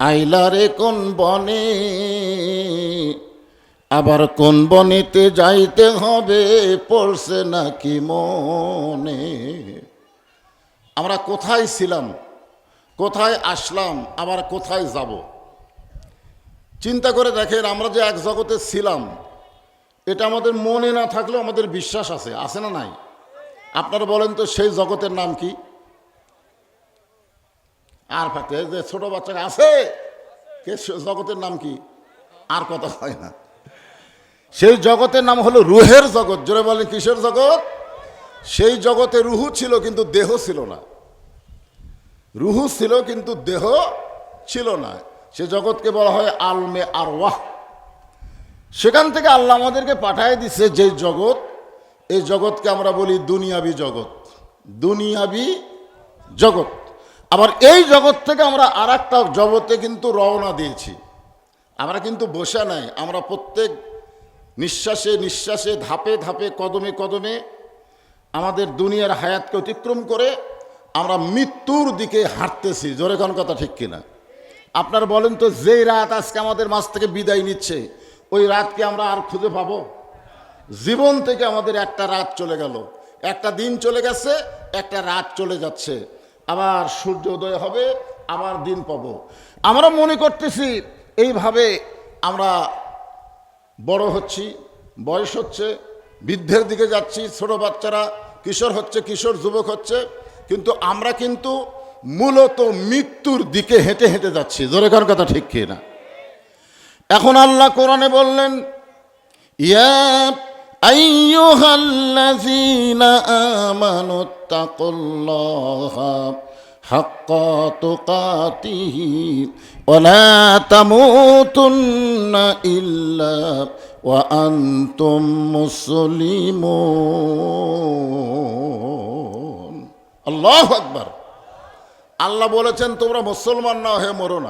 আইলা রে কোন বনে, আবার কোন বনেতে যাইতে হবে পড়ছে নাকি মনে। আমরা কোথায় ছিলাম, কোথায় আসলাম, আবার কোথায় যাব? চিন্তা করে দেখেন, আমরা যে এক জগতে ছিলাম, এটা আমাদের মনে না থাকলেও আমাদের বিশ্বাস আছে, আছে না নাই? আপনারা বলেন তো, সেই জগতের নাম কি? আর ফাটে যে ছোট বাচ্চাকে আছে, কে জগতের নাম কি? আর কথা হয় না। সেই জগতের নাম হলো রুহের জগৎ। জোরে বলেন কিসের জগৎ? সেই জগতে রুহু ছিল কিন্তু দেহ ছিল না। রুহু ছিল কিন্তু দেহ ছিল না। সে জগৎকে বলা হয় আলমে আরওয়াহ। সেখান থেকে আল্লাহ আমাদেরকে পাঠিয়ে দিচ্ছে যে জগৎ, এই জগৎকে আমরা বলি দুনিয়াবি জগৎ। দুনিয়াবি জগৎ। আবার এই জগৎ থেকে আমরা আর একটা জগতে কিন্তু রওনা দিয়েছি। আমরা কিন্তু বসে নাই, আমরা প্রত্যেক নিঃশ্বাসে নিঃশ্বাসে, ধাপে ধাপে, কদমে কদমে আমাদের দুনিয়ার হায়াতকে অতিক্রম করে আমরা মৃত্যুর দিকে হাঁটতেছি। জোরে কোন কথা ঠিক কিনা? আপনারা বলেন তো, যেই রাত আজকে আমাদের মাঝ থেকে বিদায় নিচ্ছে, ওই রাতকে আমরা আর খুঁজে পাবো? জীবন থেকে আমাদের একটা রাত চলে গেল, একটা দিন চলে গেছে, একটা রাত চলে যাচ্ছে, আবার সূর্যোদয় হবে, আবার দিন পাবো। আমরা মনে করতেছি এইভাবে আমরা বড় হচ্ছি, বয়স হচ্ছে, বৃদ্ধের দিকে যাচ্ছি, ছোট বাচ্চারা কিশোর হচ্ছে, কিশোর যুবক হচ্ছে, কিন্তু আমরা কিন্তু মূলত মৃত্যুর দিকে হেঁটে হেঁটে যাচ্ছি। জোরে কার কথা ঠিক কি না? এখন আল্লাহ কোরআনে বললেন, ইয়া আইয়ুহাল্লাযীনা আমানুত্তাকুল্লাহা হাক্কা তুকাতিহি ওয়া লা তামুতুন্না ইল্লা ওয়া আনতুম মুসলিমুন। আল্লাহু আকবার। আল্লাহ বলেছেন তোমরা মুসলমান না হয়ে মরো না,